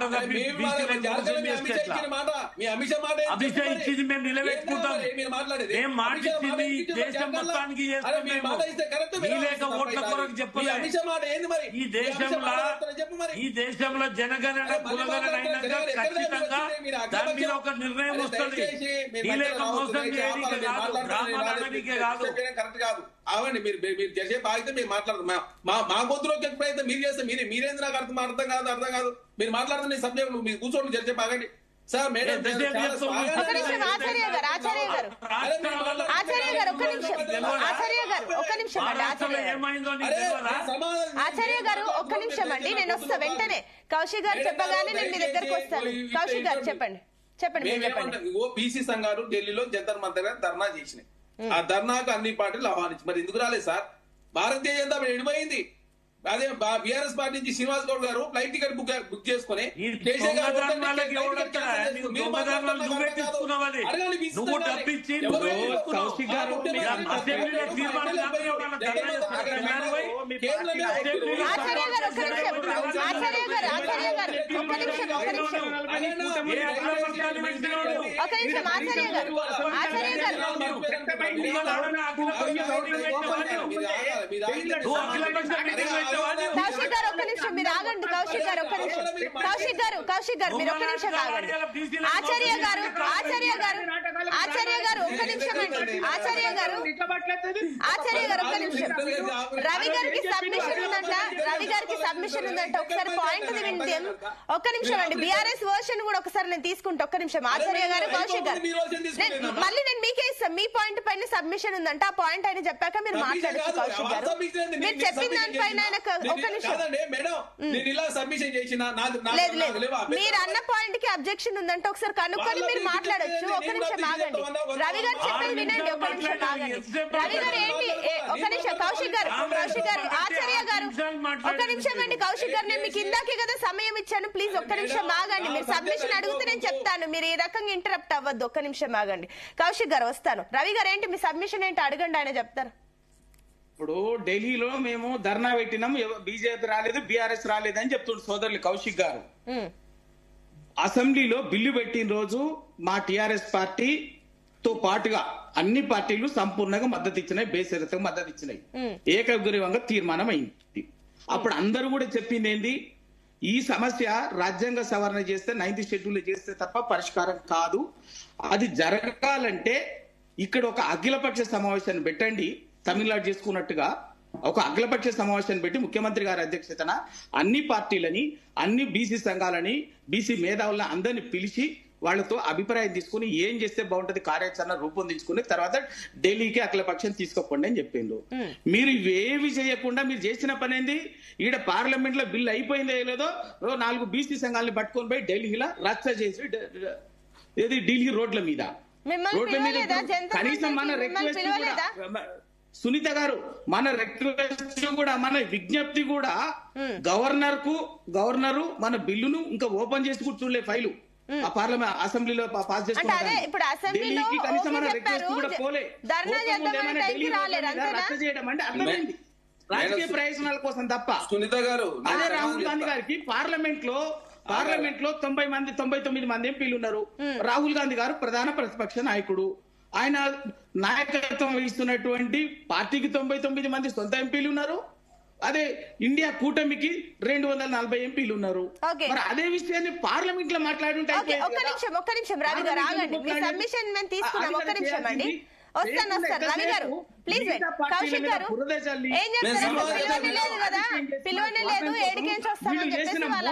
అభిషా ఇచ్చింది మేము నిలబెట్టుకుంటాం. మేము మాటిచ్చింది దేశం మొత్తానికి ఓట్ల కొరకు చెప్పలేదు. ఈ దేశంలో జనగణన కులగణన అయినాక ఖచ్చితంగా దాని మీద ఒక నిర్ణయం వస్తుంది. మోసం చేయడానికి కాదు, డ్రామాలాడడానికే కాదు. కరెక్ట్ కాదు. అవండి మీరు చేసే బాధ్యత మీరు మాట్లాడదు. మా గొంతులోకి ఎప్పుడైతే మీరు చేస్తే మీరేంది నాకు అర్థం కాదు. మీరు మాట్లాడుతున్న సబ్జెక్ట్ మీరు కూర్చోండి చర్చ బాగండి. సార్ మేడం ఆచార్య గారు ఒక్క నిమిషం అండి, నేను వస్తా వెంటనే. కౌశిక్ గారు చెప్పగానే నేను మీ దగ్గరకు వస్తాను. కౌశిక్ గారు చెప్పండి. బీసీ సంఘాలు ఢిల్లీలో జంతర్ మంతర్ ధర్నా చేసినాయి. ఆ ధర్నాకు అన్ని పార్టీలు ఆహ్వానించి మరి ఎందుకు రాలేదు సార్? భారతీయ జనతా పార్టీ ఎడిపోయింది. అదే బీఆర్ఎస్ పార్టీ నుంచి శ్రీనివాస్ గౌడ్ గారు ఫ్లైట్ టికెట్ బుక్ చేసుకుని కౌశిక్ గారు ఒక్క నిమిషం మీరు ఆగండి. కౌశిక్ గారు ఒక్క నిమిషం. కౌశిక్ గారు మీరు ఒక్క నిమిషం ఆగండి. ఆచార్య గారు ఒక్క నిమిషం అండి. ఆచార్య గారు ఒక్క నిమిషం. రవి గారికి సబ్మిషన్ ఉందంట. ఒకసారి పాయింట్ విందాం. ఒక్క నిమిషం అండి. బీఆర్ఎస్ వర్షన్ కూడా ఒకసారి నేను తీసుకుంటా. ఒక్క నిమిషం. ఆచార్య గారు, కౌశిక్ గారు మళ్ళీ నేను మీకే ఇస్తాను. మీ పాయింట్ పైన సబ్మిషన్ ఉందంట. ఆ పాయింట్ ఆయన చెప్పాక మీరు మాట్లాడచ్చు. కౌశిక్ గారు మీరు చెప్పిన దానిపైన ఒక్క నిమిషం. లేదు మీరు అన్న పాయింట్ కి అబ్జెక్షన్ ఉందంటే ఒకసారి కనుక్కొని మీరు మాట్లాడొచ్చు. ఒక్క నిమిషం ఆగండి. రవి గారు చెప్పేది వినండి. ఒక్క నిమిషం ఆగండి. రవి గారు ఏంటి ఒక్క నిమిషం. కౌశిక్ గారు ఆచార్య గారు ఒక్క నిమిషం అండి. కౌశిక్ గారు నేను మీకు ఇందాకే కదా సమయం ఇచ్చాను. ప్లీజ్ ఒక్క నిమిషం ఆగండి. మీరు సబ్మిషన్ అడిగితే నేను చెప్తాను. మీరు ఈ రకంగా ఇంటరప్ట్ అవ్వద్దు. ఒక్క నిమిషం ఆగండి. కౌశిక్ గారు వస్తాను. రవి గారు ఏంటి మీ సబ్మిషన్ ఏంటి అడగండి, ఆయన చెప్తారు. ఇప్పుడు ఢిల్లీలో మేము ధర్నా పెట్టినాం, బీజేపీ రాలేదు, బీఆర్ఎస్ రాలేదు అని చెప్తుండ్రు సోదరులు కౌశిక్ గారు. అసెంబ్లీలో బిల్లు పెట్టిన రోజు మా టిఆర్ఎస్ పార్టీతో పాటుగా అన్ని పార్టీలు సంపూర్ణంగా మద్దతు ఇచ్చినాయి, బేసరతగా మద్దతు ఇచ్చినాయి. ఏకగ్రీవంగా తీర్మానం అయింది. అప్పుడు అందరూ కూడా చెప్పింది ఏంది, ఈ సమస్య రాజ్యాంగ సవరణ చేస్తే 9th షెడ్యూల్ చేస్తే తప్ప పరిష్కారం కాదు. అది జరగాలంటే ఇక్కడ ఒక అఖిలపక్ష సమావేశాన్ని పెట్టండి, తమిళనాడు చేసుకున్నట్టుగా ఒక అఖిలపక్ష సమావేశాన్ని పెట్టి ముఖ్యమంత్రి గారి అధ్యక్షతన అన్ని పార్టీలని, అన్ని బీసీ సంఘాలని, బీసీ మేధావులను అందరినీ పిలిచి వాళ్ళతో అభిప్రాయం తీసుకుని ఏం చేస్తే బాగుంటది కార్యాచరణ రూపొందించుకుని తర్వాత ఢిల్లీకి అఖిలపక్షం తీసుకోకండి అని చెప్పిండు. మీరు ఇవేవి చేయకుండా మీరు చేసిన పని ఏంది, ఈడ పార్లమెంట్ లో బిల్లు అయిపోయిందో లేదో 4 బీసీ సంఘాలను పట్టుకొని పోయి ఢిల్లీలో రచ్చ చేసి ఢిల్లీ రోడ్ల మీద కనీసం మన రిక్వెస్ట్ కూడా సునీత గారు, మన రిక్వెస్ట్ కూడా మన విజ్ఞప్తి కూడా గవర్నరు మన బిల్లును ఇంకా ఓపెన్ చేసి కూడా చూడలే ఫైలు ఆ పార్లమెంట్ అసెంబ్లీలో పాస్ చేసుకున్నాం. కనీసం మన రిక్వెస్ట్ కూడా పోలే. రచ్చ చేయడం అంటే అర్థమైంది రాజకీయ ప్రయోజనాల కోసం తప్ప. సునీత గారు అదే రాహుల్ గాంధీ గారికి పార్లమెంట్ లో 99 మంది ఎంపీలు ఉన్నారు. రాహుల్ గాంధీ గారు ప్రధాన ప్రతిపక్ష నాయకుడు. ఆయన నాయకత్వం వహిస్తున్నటువంటి పార్టీకి 99 మంది సొంత ఎంపీలు ఉన్నారు. అదే ఇండియా కూటమికి 240 ఎంపీలు ఉన్నారు. Okay. మరి అదే విషయాన్ని పార్లమెంట్ లో మాట్లాడుంటే ఓకే, ఒక్క నిమిషం రవి గారు ఆగండి. మీ సబ్మిషన్ మేము తీసుకున్నాం. ఒక్క నిమిషం అండి, వస్తాను రవి గారు, ప్లీజ్ వెయిట్. కౌశిక్ గారు ఏం చెప్తారు? పిలువని లేదు కదా, పిలువని లేదు, ఏడికేంచి వస్తామని చెప్పేసి వాళ్ళు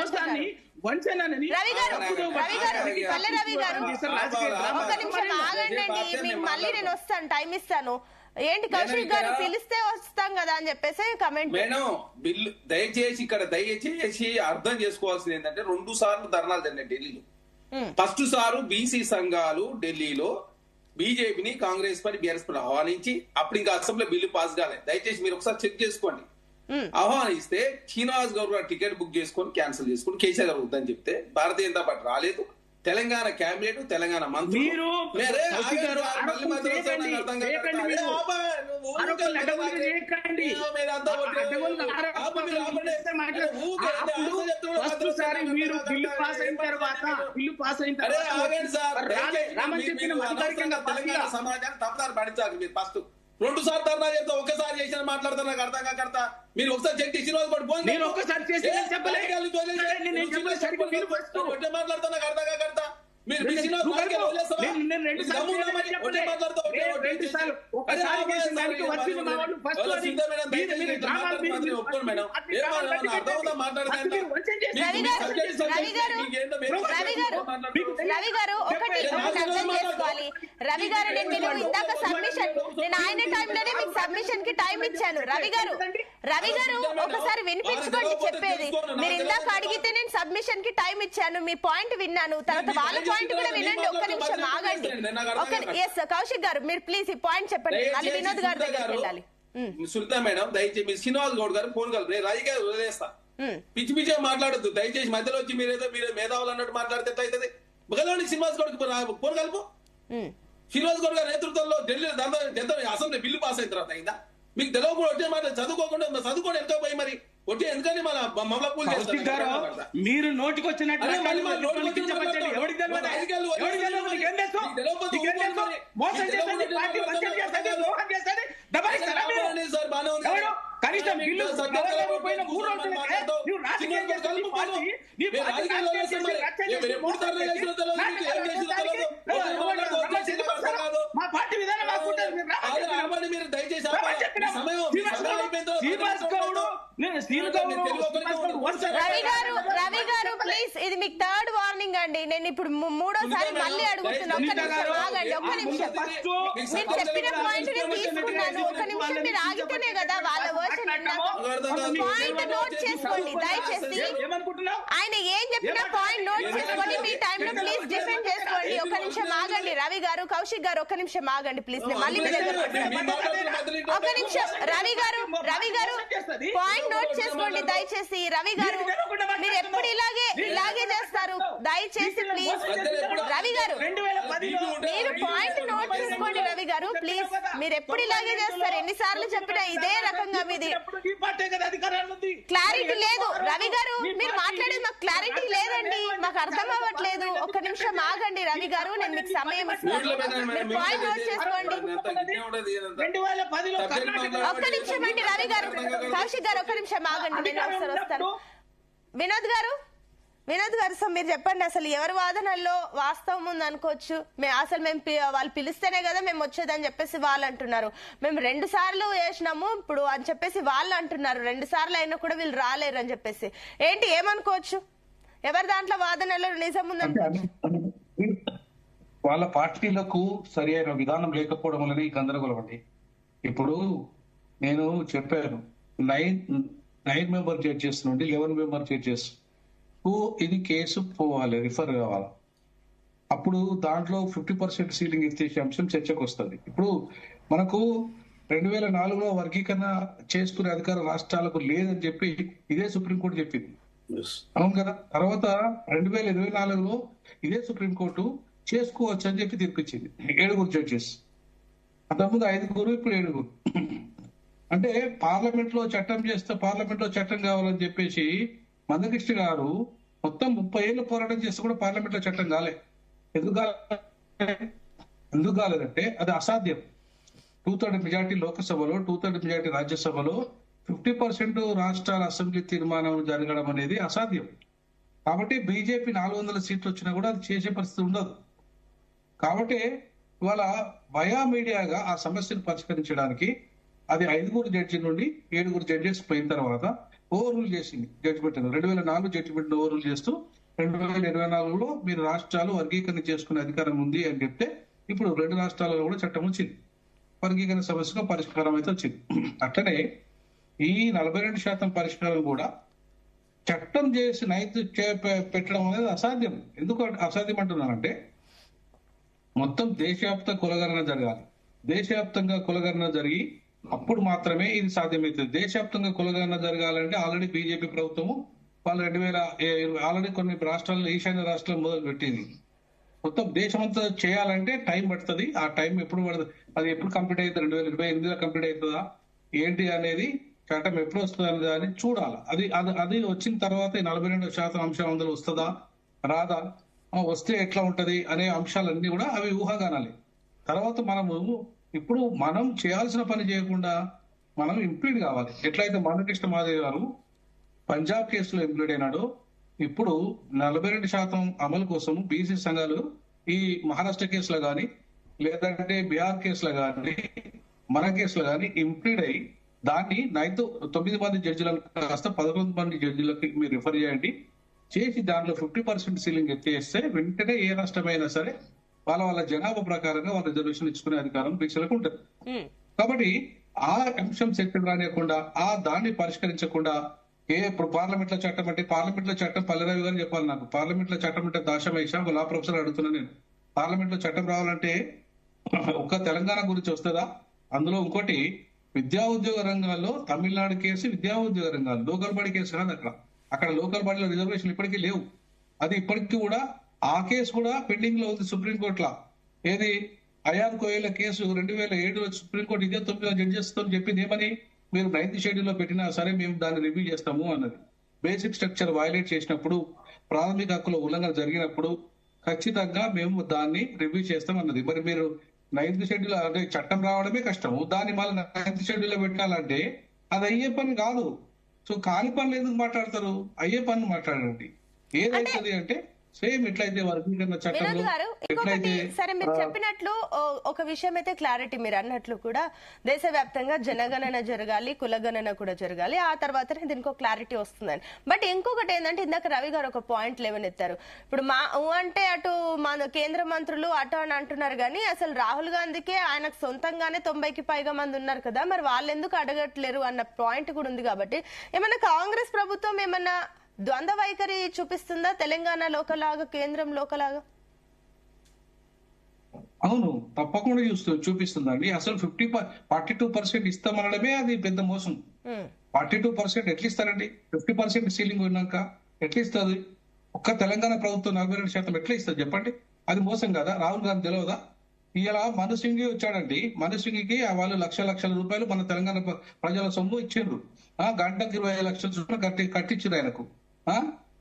అంటున్నారు. రవి గారు పల్లె రవి గారు ఒక్క నిమిషం ఆగండి. మీకు మళ్ళీ నేను వస్తాను, టైం ఇస్తాను. ఏంటి కౌశిక్ గారు పిలిస్తే వస్తాం కదా అని చెప్పేసి కమెంట్. మేడం బిల్లు దయచేసి అర్థం చేసుకోవాల్సింది ఏంటంటే 2 సార్లు ధర్నాలు జరిగినాయి ఢిల్లీలో. ఫస్ట్ సారు బీసీ సంఘాలు ఢిల్లీలో బీజేపీని కాంగ్రెస్ పని బీఆర్ఎస్ పని ఆహ్వానించి అప్పుడు ఇంకా అసెంబ్లీ బిల్లు పాస్ కాలేదు. దయచేసి మీరు ఒకసారి చెక్ చేసుకోండి. ఆహ్వానిస్తే శ్రీనివాస్ గౌడ్ గారు టికెట్ బుక్ చేసుకొని క్యాన్సిల్ చేసుకుని కేసీఆర్ గారు వద్దని చెప్తే భారతీయ జనతా పార్టీ రాలేదు. తెలంగాణ క్యాబినెట్, తెలంగాణ మంత్రులు సమాజాన్ని తప్పుదారి పడించాలి. మీరు ఫస్ట్ 2 సార్లు ధర్నా చేస్తా, ఒక్కసారి చేసిన మాట్లాడతా నాకు అర్థం కాకడతా. మీరు ఒకసారి చెక్ చేసి మాట్లాడతా నాకు అర్థం కాకడతా. మీరు రవి గారు ఒకటి అర్థం చేసుకోవాలి. రవి గారు నేను ఇందాక సబ్మిషన్, నేను ఆయన టైంలోనే మీకు సబ్మిషన్ కి టైం ఇచ్చాను. రవి గారు ఒకసారి వినిపించుకోండి చెప్పేది. మీరు ఇందాక అడిగితే నేను సబ్మిషన్ కి టైం ఇచ్చాను, మీ పాయింట్ విన్నాను, తర్వాత వాళ్ళ పాయింట్ కూడా వినండి. ఒక్క నిమిషం ఆగండి. కౌశిక్ గారు మీరు ప్లీజ్ ఈ పాయింట్ చెప్పండి, మళ్ళీ వినోద్ గారి దగ్గరికి వెళ్ళాలి. సునీత మేడం దయచేసి మీరు శ్రీనివాస్ గౌడ్ గారు ఫోన్ కలప రాజకీయాలు వదిలేస్తా. పిచ్చి పిచ్చిగా మాట్లాడద్దు దయచేసి. మధ్యలో వచ్చి మీరు మేధావులు అన్నట్టు మాట్లాడితే ఎట్లయితుంది? బగలోని శ్రీనివాస్ గౌడ్ ఫోన్ కలుపు. శ్రీనివాస్ గౌడ్ గారి నేతృత్వంలో ఢిల్లీ అసెంబ్లీ బిల్లు పాస్ అయిన తర్వాత అయిందా? మీకు తెలియకుండా వచ్చే మాట చదువుకోకుండా చదువుకోండి ఎంతో పోయి మరి వచ్చి ఎందుకని మమ్మల్ని పూజ చేస్తారు? మీరు నోటికి వచ్చినట్టు కనీసం బిల్లు మా పార్టీ విధానం మీరు దయచేసి రవి గారు ప్లీజ్, ఇది మీకు థర్డ్ వార్నింగ్ అండి. నేను ఇప్పుడు 3వ సారి మళ్ళీ అడుగుతున్నా. ఒక్క నిమిషం ఆగండి, ఒక్క నిమిషం. మీరు చెప్పిన పాయింట్ నేను తీసుకున్నాను. ఒక్క నిమిషం మీరు ఆగితేనే కదా వాళ్ళ వర్షన్ పాయింట్ నోట్ చేసుకోండి దయచేసి. ఆయన ఏం చెప్పినా పాయింట్ నోట్ చేసుకొని మీ టైంలో ప్లీజ్ డిఫెండ్ చేసుకోండి. ఒక్క నిమిషం ఆగండి రవి గారు. కౌశిక్ గారు ఒక్క నిమిషం ఆగండి ప్లీజ్. నేను మళ్ళీ మీ దగ్గర ఒక్క నిమిషం. రవి గారు పాయింట్ నోట్ చేసుకోండి దయచేసి. రవి గారు మీరు ఎప్పుడు ఇలాగే చేస్తారు దయచేసి ప్లీజ్. రవి గారు మీరు పాయింట్ నోట్ చేసుకోండి. రవి గారు ప్లీజ్, మీరు ఎప్పుడు ఇలాగే చేస్తారు. ఎన్నిసార్లు చెప్పినా ఇదే రకంగా మీది క్లారిటీ లేదు. రవి గారు మీరు మాట్లాడేది మాకు క్లారిటీ లేదండి, మాకు అర్థం అవ్వట్లేదు. ఒక్క నిమిషం ఆగండి రవి గారు, నేను మీకు సమయం ఇస్తాను. మీరు పాయింట్ నోట్ చేసుకోండి. ఒక్క నిమిషం అండి రవి గారు. కౌశిక్ గారు ఒక్క నిమిషం ఆగండి, నేను ఒకసారి వస్తాను. వినోద్ గారు సో మీరు చెప్పండి, అసలు ఎవరి వాదనల్లో వాస్తవం ఉంది అనుకోవచ్చు? అసలు మేము వాళ్ళు పిలిస్తేనే కదా మేము వచ్చేదని చెప్పేసి వాళ్ళు అంటున్నారు. మేము 2 సార్లు వేసినాము ఇప్పుడు అని చెప్పేసి వాళ్ళు అంటున్నారు. 2 సార్లు అయినా కూడా వీళ్ళు రాలేరు అని చెప్పేసి. ఏంటి ఏమనుకోవచ్చు? ఎవరి దాంట్లో వాదనలో నిజం ఉందని వాళ్ళ పార్టీలకు సరి అయిన విధానం లేకపోవడం వల్లనే ఈ గందరగోళం అండి. ఇప్పుడు నేను చెప్పాను 9 మెంబర్ జడ్జెస్ నుండి 11 మెంబర్ జడ్జెస్ ఇది కేసు పోవాలి, రిఫర్ కావాలి. అప్పుడు దాంట్లో 50% సీలింగ్ ఎత్తేసే అంశం చర్చకు వస్తుంది. ఇప్పుడు మనకు 2004లో వర్గీకరణ చేసుకునే అధికారం రాష్ట్రాలకు లేదని చెప్పి ఇదే సుప్రీంకోర్టు చెప్పింది, అవును కదా. తర్వాత 2024లో ఇదే సుప్రీంకోర్టు చేసుకోవచ్చు అని చెప్పి తీర్పిచ్చింది. 7 జడ్జెస్, అంతకుముందు 5, ఇప్పుడు 7. అంటే పార్లమెంట్ లో చట్టం చేస్తే పార్లమెంట్ లో చట్టం కావాలని చెప్పేసి మందకృష్ణ గారు మొత్తం 30 ఏళ్ళు పోరాటం చేస్తే కూడా పార్లమెంట్ లో చట్టం కాలే. ఎందుకు ఎందుకు కాలేదంటే అది అసాధ్యం. 2/3 మెజార్టీ లోక్సభలో, 2/3 మెజార్టీ రాజ్యసభలో 50% రాష్ట్రాల అసెంబ్లీ తీర్మానం జరగడం అనేది అసాధ్యం. కాబట్టి బీజేపీ 400 సీట్లు వచ్చినా కూడా అది చేసే పరిస్థితి ఉండదు. కాబట్టి ఇవాళ వయా మీడియాగా ఆ సమస్యను పరిష్కరించడానికి అది 5 జడ్జి నుండి 7 జడ్జెస్ పోయిన తర్వాత ఓవర్ రూల్ చేసింది జడ్జిమెంట్. 2004 జడ్జిమెంట్ ఓవర్ రూల్ చేస్తూ 2024లో మీరు రాష్ట్రాలు వర్గీకరణ చేసుకునే అధికారం ఉంది అని చెప్తే ఇప్పుడు 2 రాష్ట్రాలలో కూడా చట్టం వచ్చింది. వర్గీకరణ సమస్యగా పరిష్కారం అయితే వచ్చింది. అట్లనే ఈ 42% పరిష్కారం కూడా చట్టం చేసి పెట్టడం అనేది అసాధ్యం. ఎందుకు అసాధ్యం అంటున్నానంటే మొత్తం దేశవ్యాప్త కులగణన జరగాలి. దేశవ్యాప్తంగా కులగణన జరిగి అప్పుడు మాత్రమే ఇది సాధ్యమవుతుంది. దేశవ్యాప్తంగా కులగణన జరగాలంటే ఆల్రెడీ బీజేపీ ప్రభుత్వము వాళ్ళు 2020 ఆల్రెడీ కొన్ని రాష్ట్రాల్లో, ఈశాన్య రాష్ట్రాలు మొదలు పెట్టింది. మొత్తం దేశమంతా చేయాలంటే టైం పడుతుంది. ఆ టైం ఎప్పుడు పడుతుంది, అది ఎప్పుడు కంప్లీట్ అవుతుంది, 2028లో కంప్లీట్ అవుతుందా ఏంటి అనేది, చట్టం ఎప్పుడు వస్తుంది అనేది చూడాలి. అది వచ్చిన తర్వాత 42% అంశం అందులో వస్తుందా రాదా, వస్తే ఎట్లా ఉంటది అనే అంశాలన్నీ కూడా అవి ఊహాగానాలి. తర్వాత ఇప్పుడు మనం చేయాల్సిన పని చేయకుండా మనం ఇంప్లీడ్ కావాలి. ఎట్లయితే మందకృష్ణ మాదేవ్ గారు పంజాబ్ కేసులో ఇంప్లీడ్ అయినాడో, ఇప్పుడు 42% అమలు కోసం బీసీ సంఘాలు ఈ మహారాష్ట్ర కేసులో గాని లేదంటే బీహార్ కేసులో గాని మన కేసులో గాని ఇంప్లీడ్ అయ్యి దాన్ని 9 మంది జడ్జిలను కాస్త 11 మంది జడ్జిలకి మీరు రిఫర్ చేయండి చేసి దాంట్లో 50% సీలింగ్ ఎత్తేస్తే వెంటనే ఏ రాష్ట్రమైనా సరే వాళ్ళ జనాభా ప్రకారంగా వాళ్ళ రిజర్వేషన్ ఇచ్చుకునే అధికారం బీసీలకు ఉంటుంది. కాబట్టి ఆ అంశం చర్చలు రానియకుండా దాన్ని పరిష్కరించకుండా ఇప్పుడు పార్లమెంట్ లో చట్టం అంటే పార్లమెంట్ లో చట్టం పల్లెరావి గారు చెప్పాలి నాకు. పార్లమెంట్ లో చట్టం అంటే దాశమేష ఒక లా ప్రొఫెసర్ అడుగుతున్నా నేను. పార్లమెంట్ లో చట్టం రావాలంటే ఒక్క తెలంగాణ గురించి వస్తుందా? అందులో ఇంకోటి విద్యా ఉద్యోగ రంగాల్లో తమిళనాడు కేసు విద్యా ఉద్యోగ రంగాలు లోకల్ బడి కేసు కాదు. అక్కడ లోకల్ బడిలో రిజర్వేషన్ ఇప్పటికీ లేవు. అది ఇప్పటికీ కూడా ఆ కేసు కూడా పెండింగ్ లో ఉంది సుప్రీంకోర్టులో. ఏది అయాన్ కోయల కేసు 2007లో సుప్రీంకోర్టు ఇదే 9 జడ్జెస్ తో చెప్పింది ఏమని, మీరు 9th షెడ్యూల్లో పెట్టినా సరే మేము దాన్ని రివ్యూ చేస్తాము అన్నది. బేసిక్ స్ట్రక్చర్ వైలేట్ చేసినప్పుడు, ప్రాథమిక హక్కుల ఉల్లంఘన జరిగినప్పుడు ఖచ్చితంగా మేము దాన్ని రివ్యూ చేస్తాం అన్నది. మరి మీరు 9th షెడ్యూల్ అంటే చట్టం రావడమే కష్టము, దాన్ని మళ్ళీ 9th షెడ్యూల్లో పెట్టాలంటే అది అయ్యే పని కాదు. సో కాని పనులు ఎందుకు మాట్లాడతారు? అయ్యే పనులు మాట్లాడండి. ఏదైతుంది అంటే సేమ్ ఎట్లయితే వర్గీకరణ చట్టంలో ఇంకొకటి సరే మీరు చెప్పినట్లు ఒక విషయం అయితే క్లారిటీ, మీరు అన్నట్లు కూడా దేశవ్యాప్తంగా జనగణన జరగాలి, కులగణన కూడా జరగాలి, ఆ తర్వాతనే దీనికి ఒక క్లారిటీ వస్తుందని. బట్ ఇంకొకటి ఏంటంటే ఇందాక రవి గారు ఒక పాయింట్ లేవనెత్తారు. ఇప్పుడు అంటే అటు మన కేంద్ర మంత్రులు అటు అని అంటున్నారు కానీ అసలు రాహుల్ గాంధీకే ఆయనకు సొంతంగానే 90కి పైగా మంది ఉన్నారు కదా, మరి వాళ్ళు ఎందుకు అడగట్లేరు అన్న పాయింట్ కూడా ఉంది. కాబట్టి ఏమన్నా కాంగ్రెస్ ప్రభుత్వం ఏమన్నా ద్వంద్వ వైఖరి చూపిస్తుందా తెలంగాణ లోకలాగా కేంద్రం లోకలాగా? అవును, తప్పకుండా చూపిస్తుందండి. అసలు 42% ఇస్తామనడమే అది పెద్ద మోసం. 42% ఎట్లా ఇస్తారండి? 50% సీలింగ్ ఉన్నాక ఎట్లా ఇస్తుంది? ఒక్క తెలంగాణ ప్రభుత్వం 42% ఎట్లా ఇస్తుంది చెప్పండి? అది మోసం కదా? రాహుల్ గాంధీ తెలియదా? ఇలా మను సింగ్ వచ్చాడండి. మను సింగ్కి వాళ్ళు లక్షల రూపాయలు మన తెలంగాణ ప్రజల సొమ్ము ఇచ్చిండ్రు. గంటకు 25 లక్షల చొప్పున కట్టించారు ఆయనకు.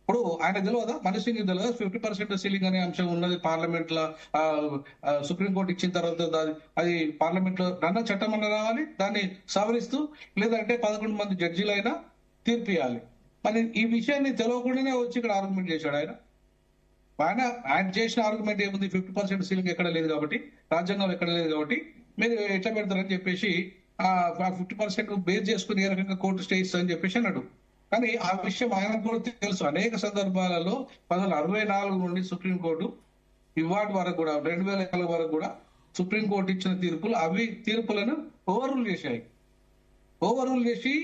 ఇప్పుడు ఆయన తెలియదా? మను సింగ్ తెలియదా 50% సీలింగ్ అనే అంశం ఉన్నది పార్లమెంట్ లో? సుప్రీంకోర్టు ఇచ్చిన తర్వాత అది పార్లమెంట్ లో చట్టం అన్న రావాలి, దాన్ని సవరిస్తూ లేదంటే 11 మంది జడ్జీలైనా తీర్పు ఇవ్వాలి. మరి ఈ విషయాన్ని తెలియకుండానే వచ్చి ఇక్కడ ఆర్గ్యుమెంట్ చేశాడు ఆయన. ఆయన చేసిన ఆర్గ్యుమెంట్ ఏముంది? 50% సీలింగ్ ఎక్కడ లేదు కాబట్టి, రాజ్యాంగంలో ఎక్కడ లేదు కాబట్టి మీరు ఎట్లా పెడతారని చెప్పేసి 50% బేస్ చేసుకుని ఏ రకంగా కోర్టు స్టే ఇస్తుందని చెప్పేసి అన్నాడు. కానీ ఆ విషయం ఆయనకు కూడా తెలుసు. అనేక సందర్భాలలో 1964 నుండి సుప్రీంకోర్టు ఇవాటి వరకు కూడా 2004 వరకు కూడా సుప్రీంకోర్టు ఇచ్చిన తీర్పులు తీర్పులను ఓవర్ రూల్ చేశాయి. ఓవర్ రూల్ చేసి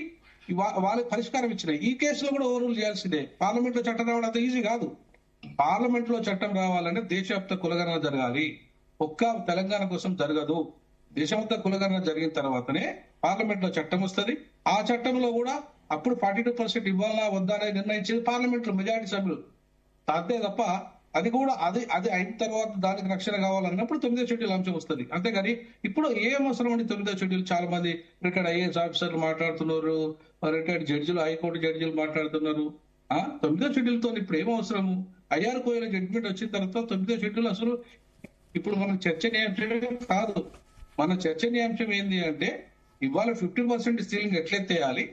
వాళ్ళకి పరిష్కారం ఇచ్చినాయి. ఈ కేసులో కూడా ఓవర్ రూల్ చేయాల్సిందే. పార్లమెంట్ లో చట్టం రావడం అంత ఈజీ కాదు. పార్లమెంట్ లో చట్టం రావాలంటే దేశవ్యాప్త కులగణన జరగాలి. ఒక్క తెలంగాణ కోసం జరగదు. దేశవ్యాప్త కులగణన జరిగిన తర్వాతనే పార్లమెంట్ లో చట్టం వస్తుంది. ఆ చట్టంలో కూడా అప్పుడు 42% ఇవ్వాలా వద్దా అనేది నిర్ణయించేది పార్లమెంట్ లో మెజారిటీ సభ్యులు. అంతే తప్ప అది కూడా అది అయిన తర్వాత దానికి రక్షణ కావాలన్నప్పుడు 9వ షెడ్యూల్ అంశం వస్తుంది. అంతేగాని ఇప్పుడు ఏం అవసరం అండి 9వ షెడ్యూల్? చాలా మంది రిటైర్డ్ ఐఏఎస్ ఆఫీసర్లు మాట్లాడుతున్నారు, రిటైర్డ్ జడ్జిలు, హైకోర్టు జడ్జిలు మాట్లాడుతున్నారు. 9వ షెడ్యూల్ తో ఇప్పుడు ఏం అవసరము? అయ్యారు కోయల జడ్జిమెంట్ వచ్చిన తర్వాత 9వ షెడ్యూల్ అసలు ఇప్పుడు మన చర్చనీయాంశమే కాదు. మన చర్చనీయాంశం ఏంది అంటే ఇవాళ 50% సీలింగ్ ఎట్లెత్తేయాలి,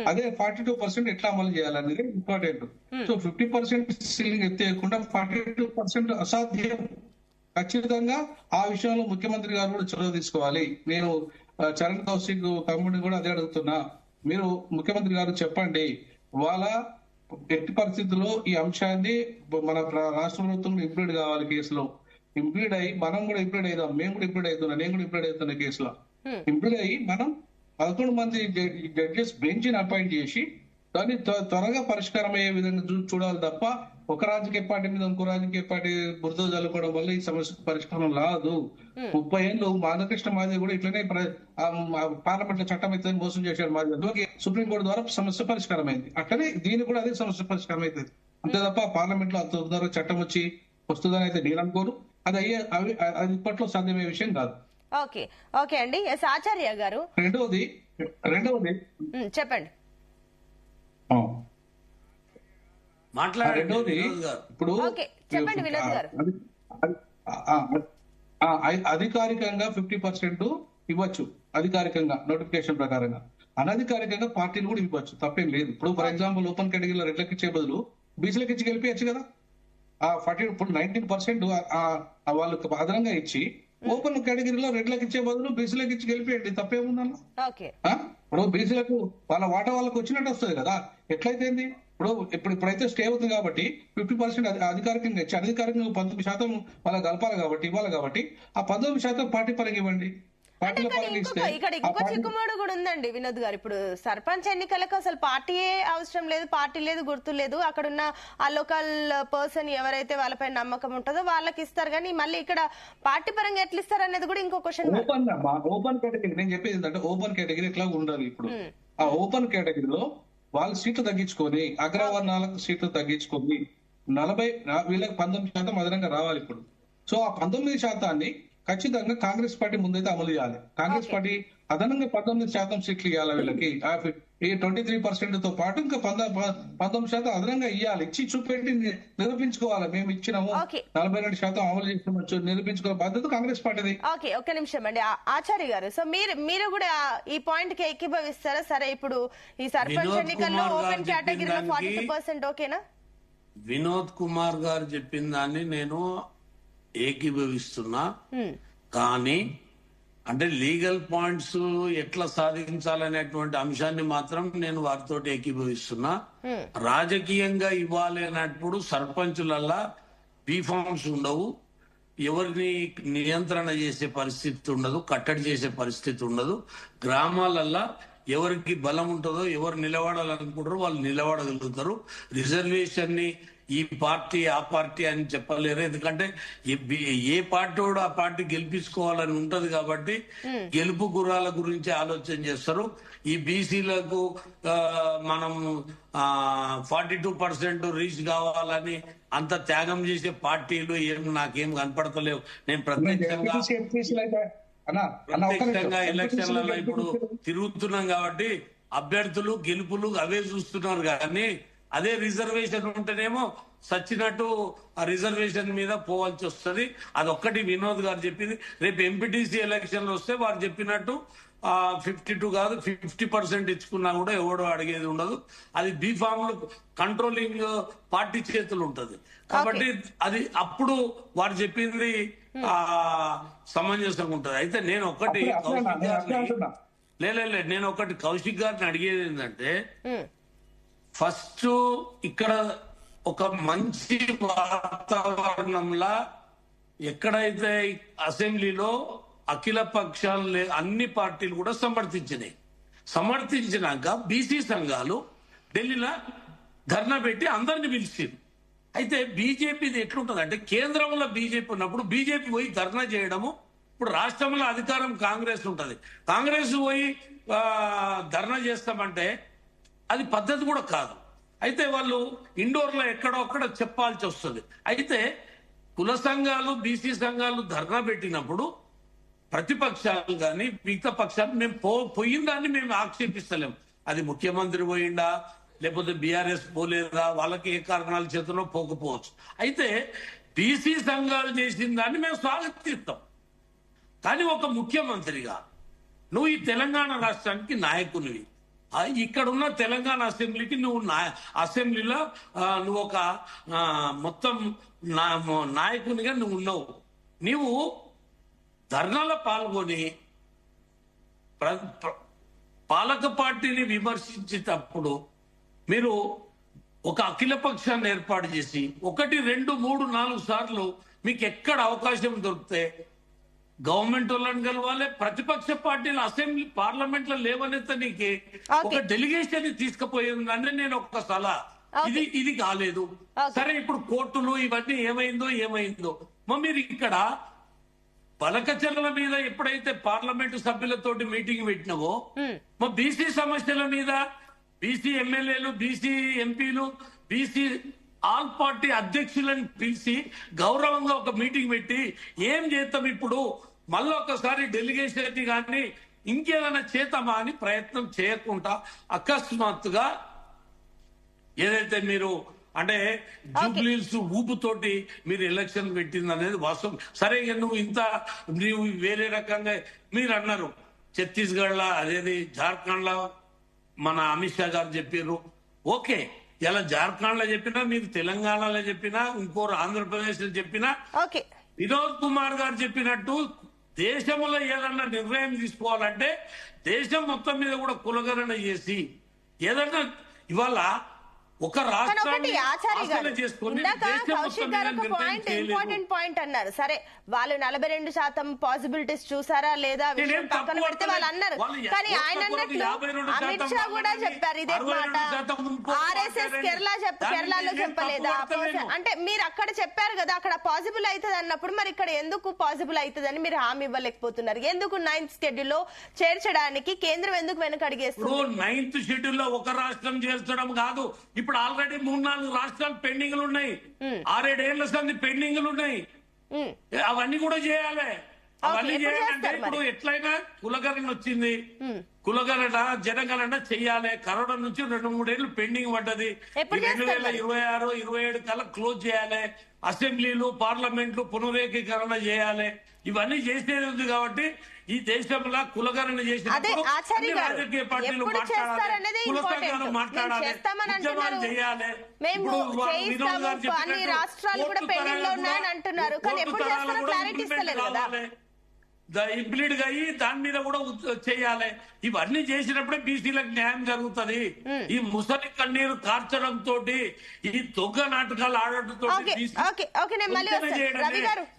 అదే 42% ఎట్లా అమలు చేయాలనేది ఇంపార్టెంట్. సో 50% సీలింగ్ ఎత్తేయకుండా 42% అసాధ్యం. ఖచ్చితంగా ఆ విషయంలో ముఖ్యమంత్రి గారు కూడా చొరవ తీసుకోవాలి. నేను చరణ్ కౌశిక్ తమ్ముడిని కూడా అదే అడుగుతున్నా. మీరు ముఖ్యమంత్రి గారు చెప్పండి, వాళ్ళ ఎట్టి పరిస్థితుల్లో ఈ అంశాన్ని మన రాష్ట్ర ప్రభుత్వం ఇంప్లీడ్ కావాలి. కేసులో ఇంప్లీడ్ అయ్యి మనం కూడా ఇంప్లీడ్ అవుదాం. మేము కూడా ఇంప్లీడ్ అవుతున్నా, నేను కూడా ఇంప్లీడ్ అవుతున్నా. కేసులో ఇంప్లీడ్ అయ్యి మనం 11 మంది జడ్జెస్ బెంచ్ ని అపాయింట్ చేసి దాన్ని త్వరగా పరిష్కారం అయ్యే విధంగా చూడాలి తప్ప ఒక రాజకీయ పార్టీ మీద ఇంకో రాజకీయ పార్టీ బురద జల్లుకోవడం వల్ల ఈ సమస్య పరిష్కారం రాదు. 30 ఏళ్ళు మాధవకృష్ణ మాదిరి కూడా ఇట్లనే పార్లమెంట్ లో చట్టం అయితే మోసం చేశారు మాదిరి. సుప్రీంకోర్టు ద్వారా సమస్య పరిష్కారం అయింది. అట్లనే దీని కూడా అదే సమస్య పరిష్కారం అవుతుంది. అంతే తప్ప పార్లమెంట్ లో అంత తొందరగా చట్టం వచ్చి వస్తుందని అయితే నేను అనుకోను. అది ఇప్పట్లో సాధ్యమయ్యే విషయం కాదు. ఓకే ఓకే అండి. ఎస్ ఆచార్య గారు, రెండవది చెప్పండి. రెండవది ఇప్పుడు చెప్పండి వినోద్ గారు. అధికారికంగా 50% ఇవ్వచ్చు, అధికారికంగా నోటిఫికేషన్ ప్రకారంగా. అనధికారికంగా పార్టీలు కూడా ఇవ్వచ్చు, తప్పేం లేదు. ఇప్పుడు ఫర్ ఎగ్జాంపుల్ ఓపెన్ కేటగిరీలో రెడ్లకి ఇచ్చే బదులు బీసీలకు ఇచ్చి గెలిపించచ్చు కదా. ఆ 40 ఇప్పుడు 19% వాళ్ళకి అదనంగా ఇచ్చి ఓపెన్ కేటగిరీలో రెడ్లకు ఇచ్చే బదులు బీసీలకు ఇచ్చి గెలిపేయండి, తప్పేముందన్న. ఇప్పుడు బీసీలకు వాళ్ళ వాటా వాళ్ళకి వచ్చినట్టు వస్తుంది కదా. ఎట్లయితే ఇప్పుడైతే స్టే అవుతుంది కాబట్టి 50% అధికారికంగా ఇచ్చి అనధికారికంగా 19% వాళ్ళకి కలపాలి కాబట్టి ఇవ్వాలి కాబట్టి ఆ 19% పార్టీ పరంగా ఇవ్వండి. ఇక్కడ ఇంకో చిక్కుముడు కూడా ఉందండి వినోద్ గారు. ఇప్పుడు సర్పంచ్ ఎన్నికలకు అసలు పార్టీయే అవసరం లేదు, పార్టీ లేదు, గుర్తు లేదు. అక్కడున్న ఆ లోకల్ పర్సన్ ఎవరైతే వాళ్ళపై నమ్మకం ఉంటుందో వాళ్ళకి ఇస్తారు. కానీ మళ్ళీ ఇక్కడ పార్టీ పరంగా ఎట్లా ఇస్తారు అనేది కూడా ఇంకో క్వశ్చన్. ఓపెన్ కేటగిరీ నేను చెప్పేది ఏంటంటే ఓపెన్ కేటగిరీ ఎట్లా ఉండాలి. ఇప్పుడు ఆ ఓపెన్ కేటగిరీలో వాళ్ళ సీట్లు తగ్గించుకొని అగ్రవర్ణాలకు సీట్లు తగ్గించుకొని 40 వీళ్ళకి 19% అదనంగా రావాలి ఇప్పుడు. సో ఆ 19% ఖచ్చితంగా కాంగ్రెస్ పార్టీ ముందైతే అమలు చేయాలి. కాంగ్రెస్ పార్టీ అదనంగా 19% సీట్లు ఇవ్వాలి వీళ్ళకి. ఈ 23% తో పాటు ఇంకా 19% అదనంగా ఇవ్వాలి. ఇచ్చి చూపెట్టి నిరూపించుకోవాలి, మేము ఇచ్చినాము 42% అమలు చేస్తున్నాము, నిరూపించుకోవాలి బాధ్యత కాంగ్రెస్ పార్టీది. ఓకే, ఒక్క నిమిషం అండి ఆచార్య గారు. సో మీరు కూడా ఈ పాయింట్ కి ఏకీభవిస్తారా? సరే, ఇప్పుడు ఈ సర్పంచ్ ఎన్నికల్లో ఓపెన్ కేటగిరీలో 42% ఓకేనా? వినోద్ కుమార్ గారు చెప్పిన దాన్ని నేను ఏకీభవిస్తున్నా. కానీ అంటే లీగల్ పాయింట్స్ ఎట్లా సాధించాలనేటువంటి అంశాన్ని మాత్రం నేను వారితో ఏకీభవిస్తున్నా. రాజకీయంగా ఇవ్వాలి అన్నప్పుడు సర్పంచులల్లా బీఫామ్స్ ఉండవు, ఎవరిని నియంత్రణ చేసే పరిస్థితి ఉండదు, కట్టడి చేసే పరిస్థితి ఉండదు. గ్రామాలల్లా ఎవరికి బలం ఉంటుందో, ఎవరు నిలబడాలనుకుంటారో వాళ్ళు నిలబడగలుగుతారు. రిజర్వేషన్ ని ఈ పార్టీ ఆ పార్టీ అని చెప్పలేరు. ఎందుకంటే ఏ పార్టీ కూడా ఆ పార్టీ గెలిపించుకోవాలని ఉంటది కాబట్టి గెలుపు గుర్రాల గురించి ఆలోచన చేస్తారు. ఈ బీసీలకు మనం 42% రీచ్ కావాలని అంత త్యాగం చేసే పార్టీలు నాకేం కనపడతలేవు. నేను ప్రత్యక్షంగా ఎలక్షన్లలో ఇప్పుడు తిరుగుతున్నాం కాబట్టి అభ్యర్థులు గెలుపులు అవే చూస్తున్నారు. కానీ అదే రిజర్వేషన్ ఉంటేనేమో సచ్చినట్టు ఆ రిజర్వేషన్ మీద పోవాల్సి వస్తుంది. అదొక్కటి వినోద్ గారు చెప్పింది. రేపు ఎంపీటీసీ ఎలక్షన్లు వస్తే వారు చెప్పినట్టు 52 కాదు 50% ఇచ్చుకున్నా కూడా ఎవడో అడిగేది ఉండదు. అది బీఫామ్ కంట్రోలింగ్ పార్టీ చేతులు ఉంటది కాబట్టి అది అప్పుడు వారు చెప్పింది సమంజసంగా ఉంటది. అయితే నేను ఒకటి కౌశిక్ గారిని నేను ఒకటి కౌశిక్ గారిని అడిగేది ఏంటంటే, ఫస్ట్ ఇక్కడ ఒక మంచి వాతావరణంలా ఎక్కడైతే అసెంబ్లీలో అఖిల పక్షాలు అన్ని పార్టీలు కూడా సమర్థించినాక బీసీ సంఘాలు ఢిల్లీలో ధర్నా పెట్టి అందరిని పిలిచారు. అయితే బీజేపీది ఎట్లుంటది అంటే, కేంద్రంలో బీజేపీ ఉన్నప్పుడు బీజేపీ పోయి ధర్నా చేయడము, ఇప్పుడు రాష్ట్రంలో అధికారం కాంగ్రెస్ ఉంటది, కాంగ్రెస్ పోయి ధర్నా చేస్తామంటే అది పద్ధతి కూడా కాదు. అయితే వాళ్ళు ఇండోర్ లో ఎక్కడొక్కడ చెప్పాల్సి వస్తుంది. అయితే కుల సంఘాలు బీసీ సంఘాలు ధర్నా పెట్టినప్పుడు ప్రతిపక్షాలు కానీ మిగతా పక్షాలు మేము పోయిన దాన్ని మేము ఆక్షేపిస్తలేము. అది ముఖ్యమంత్రి పోయిండా లేకపోతే బీఆర్ఎస్ పోలేదా, వాళ్ళకి ఏ కారణాల చేతిలో పోకపోవచ్చు. అయితే బీసీ సంఘాలు చేసిన దాన్ని మేము స్వాగతిస్తాం. కానీ ఒక ముఖ్యమంత్రిగా నువ్వు ఈ తెలంగాణ రాష్ట్రానికి నాయకునివి, ఇక్కడ ఉన్న తెలంగాణ అసెంబ్లీకి నువ్వు అసెంబ్లీలో నువ్వు ఒక మొత్తం నాయకునిగా నువ్వు ఉన్నావు. నీవు ధర్నాలో పాల్గొని పాలక పార్టీని విమర్శించేటప్పుడు మీరు ఒక అఖిల పక్షాన్ని ఏర్పాటు చేసి 1, 2, 3, 4 సార్లు మీకు ఎక్కడ అవకాశం దొరికితే గవర్నమెంట్ వాళ్ళని కలవాలి, ప్రతిపక్ష పార్టీలు అసెంబ్లీ పార్లమెంట్ లో లేవనెత్తనికి ఒక డెలిగేషన్ తీసుకుపోయిందని నేను ఒక సలహా. ఇది కాలేదు. సరే, ఇప్పుడు కోర్టులు ఇవన్నీ ఏమైందో మీరు ఇక్కడ బలకచర్ల మీద ఎప్పుడైతే పార్లమెంటు సభ్యులతోటి మీటింగ్ పెట్టినావో మా బీసీ సమస్యల మీద బీసీ ఎమ్మెల్యేలు, బీసీ ఎంపీలు, బీసీ ఆల్ పార్టీ అధ్యక్షులను పిలిచి గౌరవంగా ఒక మీటింగ్ పెట్టి ఏం చేస్తాం ఇప్పుడు, మళ్ళీ ఒకసారి డెలిగేషన్ కానీ ఇంకేదైనా చేద్దామా అని ప్రయత్నం చేయకుండా అకస్మాత్తుగా ఏదైతే మీరు అంటే జూబ్లీస్ ఊపుతోటి మీరు ఎలక్షన్ పెట్టింది అనేది వాస్తవం. సరే, నువ్వు వేరే రకంగా మీరు అన్నారు ఛత్తీస్గఢ్ లా అదేది జార్ఖండ్ లో మన అమిత్ షా గారు చెప్పారు. ఓకే, ఇలా జార్ఖండ్ లో చెప్పినా మీరు తెలంగాణలో చెప్పినా ఇంకోరు ఆంధ్రప్రదేశ్ లో చెప్పినా వినోద్ కుమార్ గారు చెప్పినట్టు దేశంలో ఏదన్నా నిర్ణయం తీసుకోవాలంటే దేశం మొత్తం మీద కూడా కులగణన చేసి ఏదన్నా ఇవాళ ఒక రాష్ట్రాన్ని ఇంపార్టెంట్ పాయింట్ అన్నారు. సరే, వాళ్ళు 42% పాసిబిలిటీస్ చూసారా లేదా విషయం పక్కన పెడితే వాళ్ళు అన్నారు. కానీ ఆయన అన్నట్లు అమిత్ షా కూడా చెప్పారు ఇదే మాట. ఆర్ఎస్ఎస్ కేరళలో చెప్పలేదా? అంటే మీరు అక్కడ చెప్పారు కదా, అక్కడ పాసిబుల్ అవుతుంది అన్నప్పుడు మరి ఇక్కడ ఎందుకు పాసిబుల్ అవుతుందని మీరు హామీ ఇవ్వలేకపోతున్నారు? ఎందుకు 9th షెడ్యూల్ లో చేర్చడానికి కేంద్రం ఎందుకు వెనకడిగేస్తుంది? 9th షెడ్యూల్ లో ఒక రాష్ట్రం చేర్చడం కాదు, ఇప్పుడు ఆల్రెడీ 3-4 రాష్ట్రాలు పెండింగ్లు ఉన్నాయి, 6-7 ఏళ్ల సంది పెండింగ్లు ఉన్నాయి. అవన్నీ కూడా చేయాలి. అవన్నీ చేయాలంటే ఇప్పుడు ఎట్లయినా కులగణన వచ్చింది, కులగణన జనగణన చెయ్యాలి. కరోనా నుంచి 2-3 ఏళ్లు పెండింగ్ పడ్డది. 2026-27 కల్లా క్లోజ్ చేయాలి. అసెంబ్లీలు, పార్లమెంట్లు పునరేకీకరణ చేయాలి. ఇవన్నీ చేసేది ఉంది కాబట్టి ఈ దేశంలో కులగణన చేసినప్పుడు రాజకీయ పార్టీలు మాట్లాడాలి, కుల సంఘాలు మాట్లాడాలి, ఉద్యమాలు చేయాలి. అన్ని రాష్ట్రాలు కూడా పెండింగ్ లో ఉన్నాయని అంటున్నారు, కానీ ఎప్పుడు చేస్తారో క్లారిటీ ఇస్తలేదు కదా. ఇంప్లీడ్ గా అయ్యి దాని మీద కూడా చేయాలి. ఇవన్నీ చేసినప్పుడే బీసీలకు న్యాయం జరుగుతుంది. ఈ ముసలి కన్నీరు కార్చడం తోటి, ఈ దొంగ నాటకాలు ఆడటంతో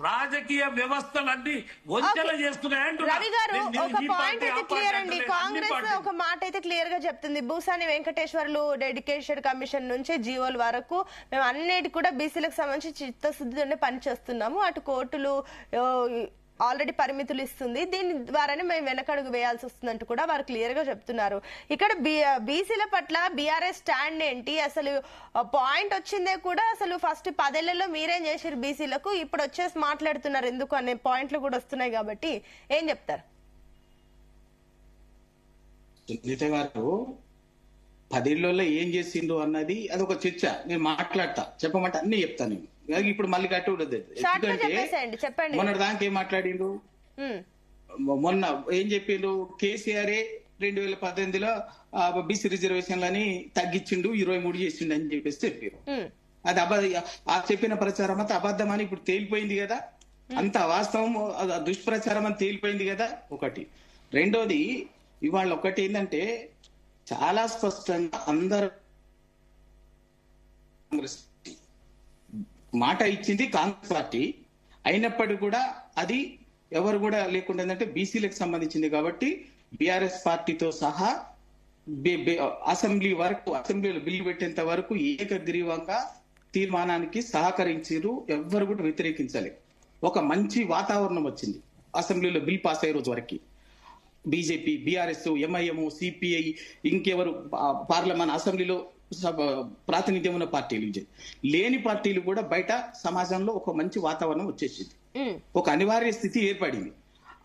రాజకీయ వ్యవస్థలన్నీ వంచన చేస్తున్నాయంటే రవి గారు ఒక పాయింట్ అయితే క్లియర్ అండి. కాంగ్రెస్ ఒక మాట అయితే క్లియర్ గా చెప్తుంది, భూసాని వెంకటేశ్వర్లు డెడికేషన్ కమిషన్ నుంచి జీవోల వరకు మేము అన్నిటి కూడా బీసీలకు సంబంధించి చిత్తశుద్ధితోనే పనిచేస్తున్నాము. అటు కోర్టులు ఆల్రెడీ పరిమితులు ఇస్తుంది, దీని ద్వారానే మేము వెనకడుగు వేయాల్సి వస్తుందంటూ కూడా వారు క్లియర్ గా చెప్తున్నారు. ఇక్కడ బీసీల పట్ల బీఆర్ఎస్ స్టాండ్ ఏంటి? అసలు పాయింట్ వచ్చిందే కూడా అసలు ఫస్ట్ 10 ఏళ్లలో మీరేం చేశారు బీసీలకు, ఇప్పుడు వచ్చేసి మాట్లాడుతున్నారు ఎందుకు అనే పాయింట్లు కూడా వస్తున్నాయి కాబట్టి ఏం చెప్తారు? సునీత గారు 10 ఏళ్లలో ఏం చేసిండు అన్నది అదొక చర్చ. నేను మాట్లాడతా, చెప్పమంటే అన్ని చెప్తాను నేను. ఇప్పుడు మళ్ళీ కట్టి ఉండదు. ఎందుకంటే మొన్న దానికి ఏం మాట్లాడిండు, మొన్న ఏం చెప్పిండు, కేసీఆర్ 2018లో బీసీ రిజర్వేషన్లని తగ్గించిండు, 23 చేసిండు అని చెప్పేసి చెప్పారు. అది చెప్పిన ప్రచారం అంతా అబద్ధం అని ఇప్పుడు తేలిపోయింది కదా, అంత వాస్తవం దుష్ప్రచారం అని తేలిపోయింది కదా. ఒకటి. రెండోది, ఇవాళ ఒకటి ఏంటంటే చాలా స్పష్టంగా అందరూ కాంగ్రెస్ మాట ఇచ్చింది కాంగ్రెస్ పార్టీ అయినప్పటికీ కూడా అది ఎవరు కూడా లేకుండా ఏంటంటే బీసీలకు సంబంధించింది కాబట్టి బీఆర్ఎస్ పార్టీతో సహా అసెంబ్లీలో బిల్లు పెట్టేంత వరకు ఏకగ్రీవంగా తీర్మానానికి సహకరించారు. ఎవ్వరు కూడా వ్యతిరేకించలేదు. ఒక మంచి వాతావరణం వచ్చింది అసెంబ్లీలో బిల్ పాస్ అయ్యే రోజు వరకు. బీజేపీ, బీఆర్ఎస్, ఎంఐఎం, సిపిఐ, ఇంకెవరు పార్లమెంట్ అసెంబ్లీలో ప్రాతినిధ్యం ఉన్న పార్టీలు, లేని పార్టీలు కూడా బయట సమాజంలో ఒక మంచి వాతావరణం వచ్చేసింది. ఒక అనివార్య స్థితి ఏర్పడింది.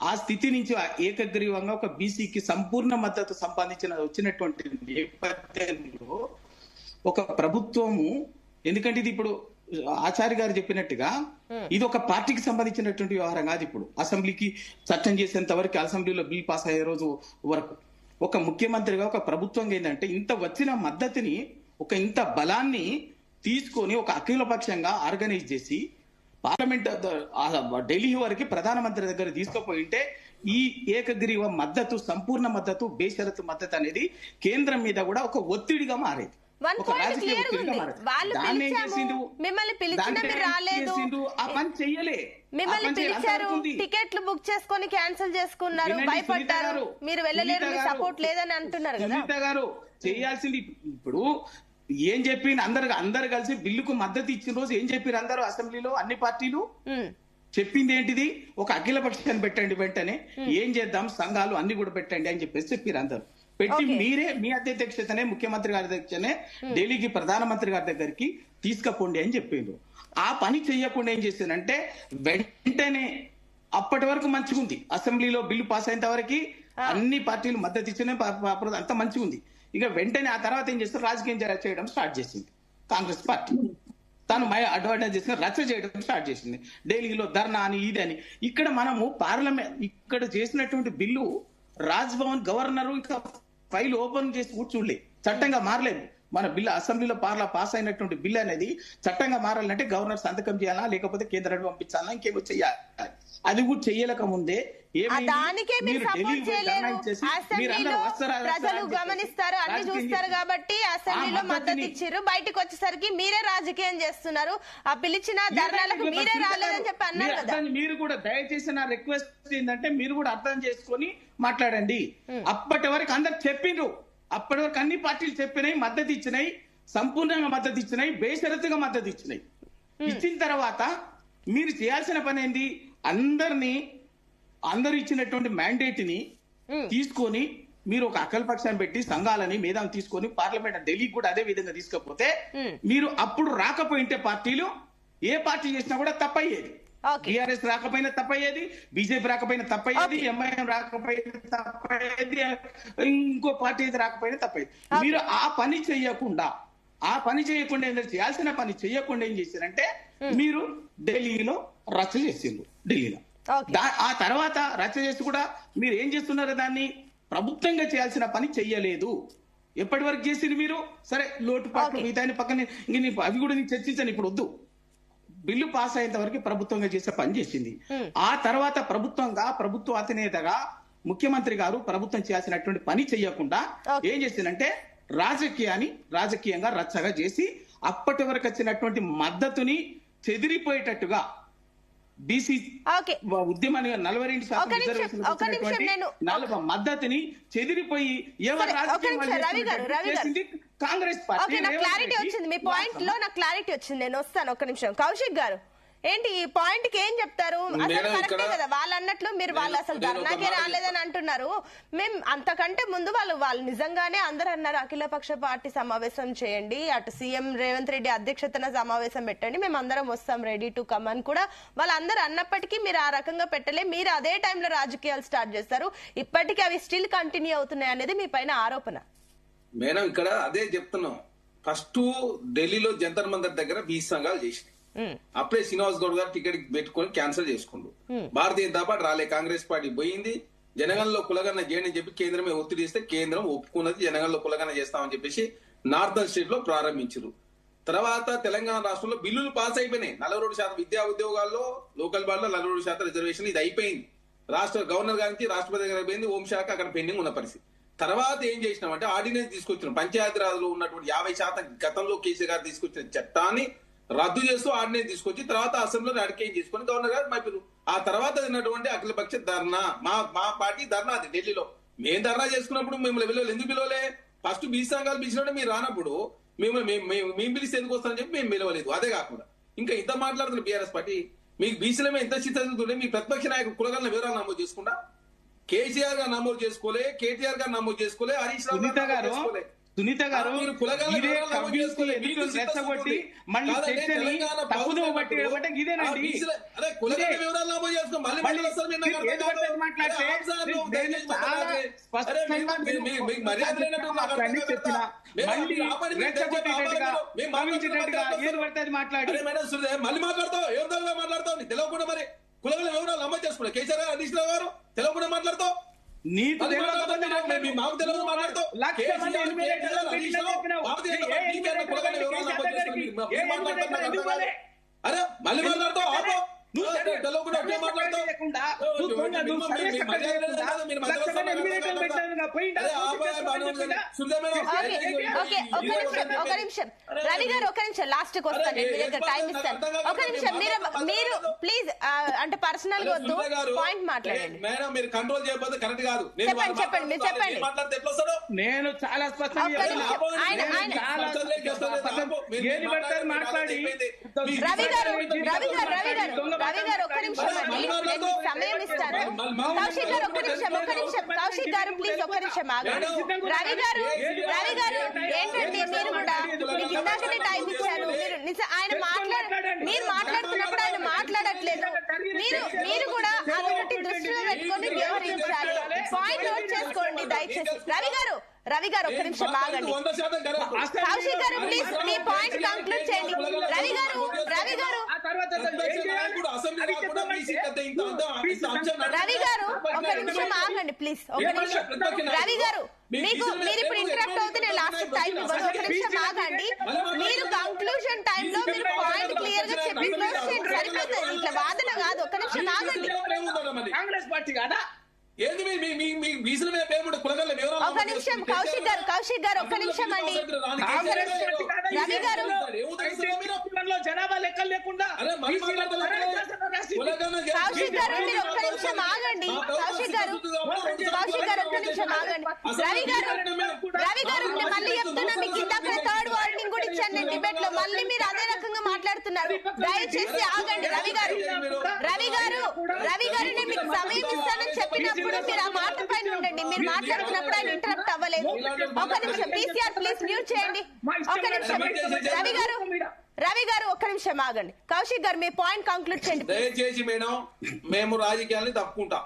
ఆ స్థితి నుంచి ఏకగ్రీవంగా ఒక బీసీకి సంపూర్ణ మద్దతు వచ్చినటువంటి నేపథ్యంలో ఒక ప్రభుత్వము, ఎందుకంటే ఇది ఇప్పుడు ఆచార్య గారు చెప్పినట్టుగా ఇది ఒక పార్టీకి సంబంధించినటువంటి వ్యవహారం కాదు. ఇప్పుడు అసెంబ్లీకి చట్టం చేసేంత వరకు, అసెంబ్లీలో బిల్ పాస్ అయ్యే రోజు వరకు ఒక ముఖ్యమంత్రిగా, ఒక ప్రభుత్వంగా ఏంటంటే ఇంత వచ్చిన మద్దతుని, ఒక ఇంత బలాన్ని తీసుకొని ఒక అఖిలపక్షంగా ఆర్గనైజ్ చేసి పార్లమెంట్ ఢిల్లీ వరకు ప్రధానమంత్రి దగ్గర తీసుకుపోయింటే ఈ ఏకగ్రీవ మద్దతు, సంపూర్ణ మద్దతు, బేషరతు మద్దతు అనేది కేంద్రం మీద కూడా ఒక ఒత్తిడిగా మారేది, ఒక రాజకీయ ఒత్తిడిగా మారేది. దాన్ని ఏం చేసిండు, ఆ పని చెయ్యలే. మిమ్మల్ని పిలిచారు, టికెట్లు బుక్ చేసుకొని క్యాన్సిల్ చేసుకున్నారు, భయపడ్డారు, మీరు వెళ్ళలేరు, మీ సపోర్ట్ లేదని అంటున్నారు కదా. సునీత గారు చేయాల్సింది ఇప్పుడు ఏం చెప్పి అందరు కలిసి బిల్లుకు మద్దతు ఇచ్చిన రోజు ఏం చెప్పారు అందరూ అసెంబ్లీలో అన్ని పార్టీలు చెప్పింది ఏంటిది, ఒక అఖిల పక్షాన్ని పెట్టండి, వెంటనే ఏం చేద్దాం, సంఘాలు అన్ని కూడా పెట్టండి అని చెప్పేసి చెప్పారు అందరు. పెట్టి మీరే మీ అధ్యక్షతనే, ముఖ్యమంత్రి గారి అధ్యక్షతనే ఢిల్లీకి ప్రధానమంత్రి గారి దగ్గరికి తీసుకుపోండి అని చెప్పిండ్రు. ఆ పని చెయ్యకుండా ఏం చేసిందంటే వెంటనే, అప్పటి వరకు మంచిగా ఉంది, అసెంబ్లీలో బిల్లు పాస్ అయినంత వరకు అన్ని పార్టీలు మద్దతు ఇచ్చినా అంత మంచిగా ఉంది. ఇక వెంటనే ఆ తర్వాత ఏం చేస్తారు, రాజకీయం చేయడం స్టార్ట్ చేసింది కాంగ్రెస్ పార్టీ. తాను అడ్వాంటేజ్ చేసుకుని రచ్చ చేయడం స్టార్ట్ చేసింది, ఢిల్లీలో ధర్నా అని ఇది అని. ఇక్కడ మనము పార్లమెంట్ ఇక్కడ చేసినటువంటి బిల్లు రాజ్భవన్ గవర్నర్ ఇంకా ఫైల్ ఓపెన్ చేసి కూర్చోలే, చట్టంగా మారలేదు. మన బిల్లు అసెంబ్లీలో పాస్ అయినటువంటి బిల్లు అనేది చట్టంగా మారాలంటే గవర్నర్ సంతకం చేయాలా, లేకపోతే కేంద్రానికి పంపించాలా, ఇంకేమో చెయ్యాలి. అది కూడా చెయ్యలేక ముందే దానికే మీరు సపోర్ట్ చేయలేరు. అసెంబ్లీలో ప్రజలు గమనిస్తారు, అన్ని చూస్తారు కాబట్టి అసెంబ్లీలో మద్దతు ఇచ్చారు. బయటకు వచ్చేసరికి మీరే రాజకీయం చేస్తున్నారు, ఆ పిలిచిన ధర్నాలకు మీరే రాలేదని చెప్పి అన్నారు కదా. మీరు కూడా దయచేసి నా రిక్వెస్ట్ ఏంటంటే మీరు కూడా అర్థం చేసుకొని మాట్లాడండి. అప్పటి వరకు అందరు చెప్పిండ్రు, అప్పటి వరకు అన్ని పార్టీలు చెప్పినాయి, మద్దతు ఇచ్చినాయి, సంపూర్ణంగా మద్దతు ఇచ్చినాయి, బేషరతుగా మద్దతు ఇచ్చినాయి. ఇచ్చిన తర్వాత మీరు చేయాల్సిన పని ఏంది, అందరూ ఇచ్చినటువంటి మ్యాండేట్ ని తీసుకొని మీరు ఒక అఖిలపక్షాన్ని పెట్టి సంఘాలని మేధావి తీసుకొని పార్లమెంట్ ఢిల్లీకి కూడా అదే విధంగా తీసుకపోతే మీరు అప్పుడు రాకపోయింటే పార్టీలు ఏ పార్టీ చేసినా కూడా తప్పయ్యేది. టీఆర్ఎస్ రాకపోయినా తప్పయ్యేది, బీజేపీ రాకపోయినా తప్పయ్యేది, ఎంఐఎం రాకపోయినా తప్పయ్యేది, ఇంకో పార్టీ అయితే రాకపోయినా తప్పయ్యేది. మీరు ఆ పని చేయకుండా ఏంటంటే చేయాల్సిన పని చేయకుండా ఏం చేశారంటే మీరు ఢిల్లీలో రచ్చ చేసిండ్రు. ఢిల్లీలో ఆ తర్వాత రచ్చ చేసి కూడా మీరు ఏం చేస్తున్నారు, దాన్ని ప్రభుత్వంగా చేయాల్సిన పని చెయ్యలేదు. ఎప్పటి వరకు చేసింది మీరు, సరే లోటుపాట్లు మిగతా పక్కన అవి కూడా నేను చర్చించాను, ఇప్పుడు వద్దు. బిల్లు పాస్ అయ్యేంత వరకు ప్రభుత్వంగా చేసే పని చేసింది. ఆ తర్వాత ప్రభుత్వ అధినేతగా ముఖ్యమంత్రి గారు ప్రభుత్వం చేయాల్సినటువంటి పని చెయ్యకుండా ఏం చేసిందంటే రాజకీయంగా రచ్చగా చేసి అప్పటి వరకు వచ్చినటువంటి మద్దతుని చెదిరిపోయేటట్టుగా బీసీ ఉద్యమాన్ని 42% రిజర్వేషన్ మద్దతుని చెదిరిపోయి కాంగ్రెస్ పార్టీ. క్లారిటీ వచ్చింది, మీ పాయింట్ లో నాకు క్లారిటీ వచ్చింది, నేను వస్తాను ఒక్క నిమిషం. కౌశిక్ గారు ఏంటి ఈ పాయింట్ కి ఏం చెప్తారు? అసలు కరెక్టే కదా వాళ్ళు అన్నట్లు, వాళ్ళు అసలు ధర్నాకే రాలేదని అంటున్నారు. మేము అంతకంటే ముందు వాళ్ళు నిజంగానే అందరు అన్నారు అఖిలపక్ష పార్టీ సమావేశం చేయండి, అటు సీఎం రేవంత్ రెడ్డి అధ్యక్షతన సమావేశం పెట్టండి, మేము అందరం వస్తాం రెడీ టు కమ్ అని కూడా వాళ్ళందరూ అన్నప్పటికీ మీరు ఆ రకంగా పెట్టలే. మీరు అదే టైంలో రాజకీయాలు స్టార్ట్ చేస్తారు, ఇప్పటికీ అవి స్టిల్ కంటిన్యూ అవుతున్నాయి అనేది మీ పైన ఆరోపణ. మేడం ఇక్కడ అదే చెప్తున్నాం, ఫస్ట్ ఢిల్లీలో జంతర్ మంతర్ దగ్గర బీసీ సంఘాలు చేసినాయి. అప్పుడే శ్రీనివాస్ గౌడ్ గారు టికెట్ పెట్టుకొని క్యాన్సిల్ చేసుకుండు. భారతీయ జనతా పార్టీ రాలే, కాంగ్రెస్ పార్టీ పోయింది. జనగణలో కులగన్న చేయండి అని చెప్పి కేంద్రమే ఒత్తిడి ఇస్తే కేంద్రం ఒప్పుకున్నది, జనగణలో కులగన్న చేస్తామని చెప్పేసి నార్థన్ స్టేట్ లో ప్రారంభించారు. తర్వాత తెలంగాణ రాష్ట్రంలో బిల్లులు పాస్ అయిపోయినాయి. 42% విద్యా ఉద్యోగాల్లో లోకల్ బాడీలో 42% రిజర్వేషన్, ఇది అయిపోయింది. రాష్ట్ర గవర్నర్ గారికి రాష్ట్రపతి దగ్గర పోయింది, హోంశాఖ అక్కడ పెండింగ్ ఉన్న పరిస్థితి. తర్వాత ఏం చేసినామంటే ఆర్డినెన్స్ తీసుకొచ్చినాం, పంచాయతీరాజ్లో ఉన్నటువంటి 50% గతంలో కేసీఆర్ గారు తీసుకొచ్చిన చట్టాన్ని రద్దు చేస్తూ ఆర్డినెన్స్ తీసుకొచ్చి తర్వాత అసెంబ్లీలో అడికేం చేసుకుని గవర్నర్ గారు మైపారు. ఆ తర్వాత ఉన్నటువంటి అఖిలపక్ష ధర్నా, మా పార్టీ ధర్నా అది ఢిల్లీలో. మేము ధర్నా చేసుకున్నప్పుడు మిమ్మల్ని పిలవలేదు, ఎందుకు పిలవలే? ఫస్ట్ బీసీ సంఘాలు పిలిచినట్టు మీరు రానప్పుడు మేము పిలిస్తే ఎందుకు వస్తామని చెప్పి మేము పిలవలేదు. అదే కాకుండా ఇంకా ఇంత మాట్లాడుతున్న బీఆర్ఎస్ పార్టీ, మీకు బీసీలమే ఎంత చిత్తుంటే మీ ప్రతిపక్ష నాయకుడు కులగన్న వివరాలు నమోదు చేసుకుంటా కేసీఆర్ గారు నమోదు చేసుకోలే, కేటీఆర్ గారు నమోదు చేసుకోలే, హరీష్ రావు గారు చేసుకోలే. సునీత గారు మీరు కులగల ఇదే వివరాలు నమోదు కవ్వించి చేసుకోలేదు. మీకు ఎన్నికలు రెచ్చగొట్టి చిత్తశుద్ధి మళ్ళీ కాదండి, చర్చని తెలంగాణ తప్పుదో భవిష్యత్తు బట్టి ఏమంటే ఇదేనండి. అరే కులగల ఇదే. వివరాలు నమోదు చేసుకో మళ్ళీ మళ్ళీ అసలు మీరు నాకు మీరు అర్థం ఏది కాదు. పడితే అది మాట్లాడితే అరే ఆఫ్ సార్ నువ్వు నేను దయచేసి చాలా మాట్లాడండి. స్పష్టంగా అరే మీకు మర్యాద లేనట్టు నాకు అర్థం అన్ని కాదు. చెప్పిన మీరు మళ్ళీ ఆపండి, మీరు రెచ్చగొట్టేటట్టుగా మేము కవ్వించేటట్టుగా మాట్లాడుతున్నాం. ఏది పడితే అది మాట్లాడి అరే మేడం సురేష్ మళ్ళీ మాట్లాడతావు ఏం తెలియకుండా మాట్లాడతావు నీకు తెలియకుండా మరి కులగల వివరాలు నమోదు చేసుకున్నా కేసీఆర్ గారు హరీష్ రావు గారు తెలియకుండా మాట్లాడతావు నీకు మళ్ళీ తెలియకపోతే మాట్లాడతావు. మీ మాకు తెలియదు మాట్లాడతావు. లక్ష మంది కేసీఆర్, ఎనిమిది కేటీఆర్, లక్షల హరీష్ రావు, చెప్పినావు. భారతీయ ఏ జనతా పార్టీ ఎనిమిది కేసీఆర్ కులగల లక్షల వివరాలు నమోదు కేసీఆర్ చేసుకుని గారికి మీరు ఏ మాట్లాడతారు ఎనిమిది నాకు లక్షలు అర్థం కాదు. అరే మళ్ళీ మాట్లాడతావు ఆపో నువ్వు సరే. తెలియకుండా ఒకే మాట్లాడతావు లేకుండా నువ్వు దొంగ, నువ్వు సర్వే మీ చక్కగా మర్యాద లేకుండా లేదు, మీరు లక్ష మంది ఎనిమిది లక్షలు పెట్టారుగా, పోయిందా? అరే ఆపో బాగానే ఉంది కదా. సురేష్ మేడం, ఓకే ఒక నిమిషం రవి గారు ఒక నిమిషం లాస్ట్ కి వస్తాను నేను మీ దగ్గర టైం ఇస్తాను ఒక నిమిషం మీరు ప్లీజ్ అంటే పర్సనల్ గా వద్దు పాయింట్ మాట్లాడండి మేడం మీరు కంట్రోల్ చేయకపోతే కరెక్ట్ కాదు. చెప్పండి, మీరు చెప్పండి. మాట్లాడితే ఎట్లా వస్తాడు నేను చాలా స్పష్టంగా ఒక్క చెప్తున్నా. నిమిషం. ఆయన- నేను ఆయన- చాలా ఏది పడితే అది మాట్లాడి రవి గారు ఒక్క నిమిషం అండి నేను మీకు సమయం ఇస్తాను కౌశిక్ గారు ఒక్క నిమిషం కౌశిక్ గారు ప్లీజ్ ఒక్క నిమిషం ఆగండి రవి గారు ఏంటండి మీరు కూడా మీకు ఇందాకనే టైం ఇచ్చాను మీరు ఆయన మీరు మాట్లాడుతున్నప్పుడు ఆయన మాట్లాడట్లేదు మీరు కూడా అదొకటి దృష్టిలో పెట్టుకొని వ్యవహరించాలి పాయింట్ నోట్ చేసుకోండి దయచేసి రవి గారు ఒక్క నిమిషం ఆగండి కౌశిక్ గారు ప్లీజ్ మీ పాయింట్ కంక్లూడ్ చేయండి రవి గారు ఆ తర్వాత రవి గారు ఒక నిమిషం ఆగండి ప్లీజ్ ఒక నిమిషం రవి గారు మీరు ఇప్పుడు ఇంటరప్ట్ అవుతే నేను లాస్ట్ టైం ఇవ్వను ఒక నిమిషం ఆగండి మీరు కంక్లూజన్ టైంలో మీరు పాయింట్ క్లియర్ గా చెప్పి క్లోజ్ చేయండి సరిపోతుంది ఇట్లా వాదన కాదు ఒక నిమిషం ఆగండి కాంగ్రెస్ పార్టీ కదా ఏంది మీ బీసీల మీద పేరు కులగల వివరాలు ఒక నిమిషం కౌశిక్ గారు ఒక్క నిమిషం అండి కాంగ్రెస్ పార్టీ కాదా? రవి గారు కులంలో జనాభా లెక్కలు లేకుండా కౌశిక్ గారు మీరు ఒక్క నిమిషం ఆగండి కౌశిక్ గారు ఒక్క నిమిషం ఆగండి రవి గారు నేను మళ్ళీ చెప్తున్నా మీకు ఇందాక థర్డ్ వార్నింగ్ కూడా ఇచ్చాను నేను డిబేట్ లో మళ్ళీ మీరు అదే రకంగా మాట్లాడుతున్నారు దయచేసి ఆగండి రవి గారు నేను మీకు సమయం ఇస్తానని చెప్పినప్పుడు మీరు ఆ మాట పైన ఉండండి మీరు మాట్లాడుతున్నప్పుడు ఆయన ఇంటరప్ట్ అవ్వలేదు ఒక నిమిషం పీసీఆర్ ప్లీజ్ మ్యూట్ చేయండి ఒక నిమిషం రవి గారు ఒక్క నిమిషం ఆగండి కౌశిక్ గారు మీ పాయింట్ కంక్లూడ్ చేయండి దయచేసి మేడం మేము రాజకీయాలని తప్పుకుంటాం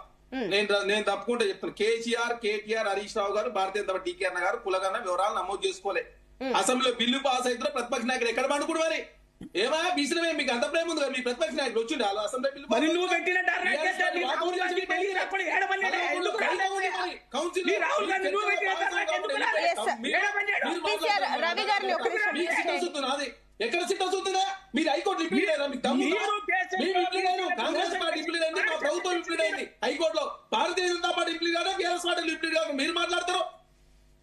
నేను తప్పుకుంటా చెప్తాను కేటీఆర్ హరీష్ రావు గారు భారతీయ జనతా పార్టీ DK గారు కులగన్న వివరాలు నమోదు చేసుకోలే అసెంబ్లీలో బిల్లు పాస్ అయితే ప్రతిపక్ష నాయకులు ఎక్కడ పండుకుడు మరి ఏమా బీసీలో మీకు అంత ప్రేమ ఉంది కదా మీ ప్రతిపక్ష నాయకులు వచ్చిండే అసెంబ్లీ బిల్లు మరి నువ్వు పెట్టిన రాహుల్ గాంధీ ఢిల్లీ అప్పుడు ఏడమల్లే ఎందుకు రాహుల్ గాంధీ నువ్వు పెట్టిన రవి గారిని ఒక నిమిషం ఎక్కడ సిద్ధవుతుందా మీరు హైకోర్టు ఇంప్లీడ్ అయ్యారా మీకు దమ్ము కాంగ్రెస్ పార్టీ ఇంప్లీడ్ అయింది మా ప్రభుత్వం ఇంప్లీడ్ అయింది హైకోర్టులో భారతీయ జనతా పార్టీ ఇంప్లీడ్ కాదు బీఆర్ఎస్ పార్టీ ఇంప్లీడ్ కాదు మీరు మాట్లాడతారు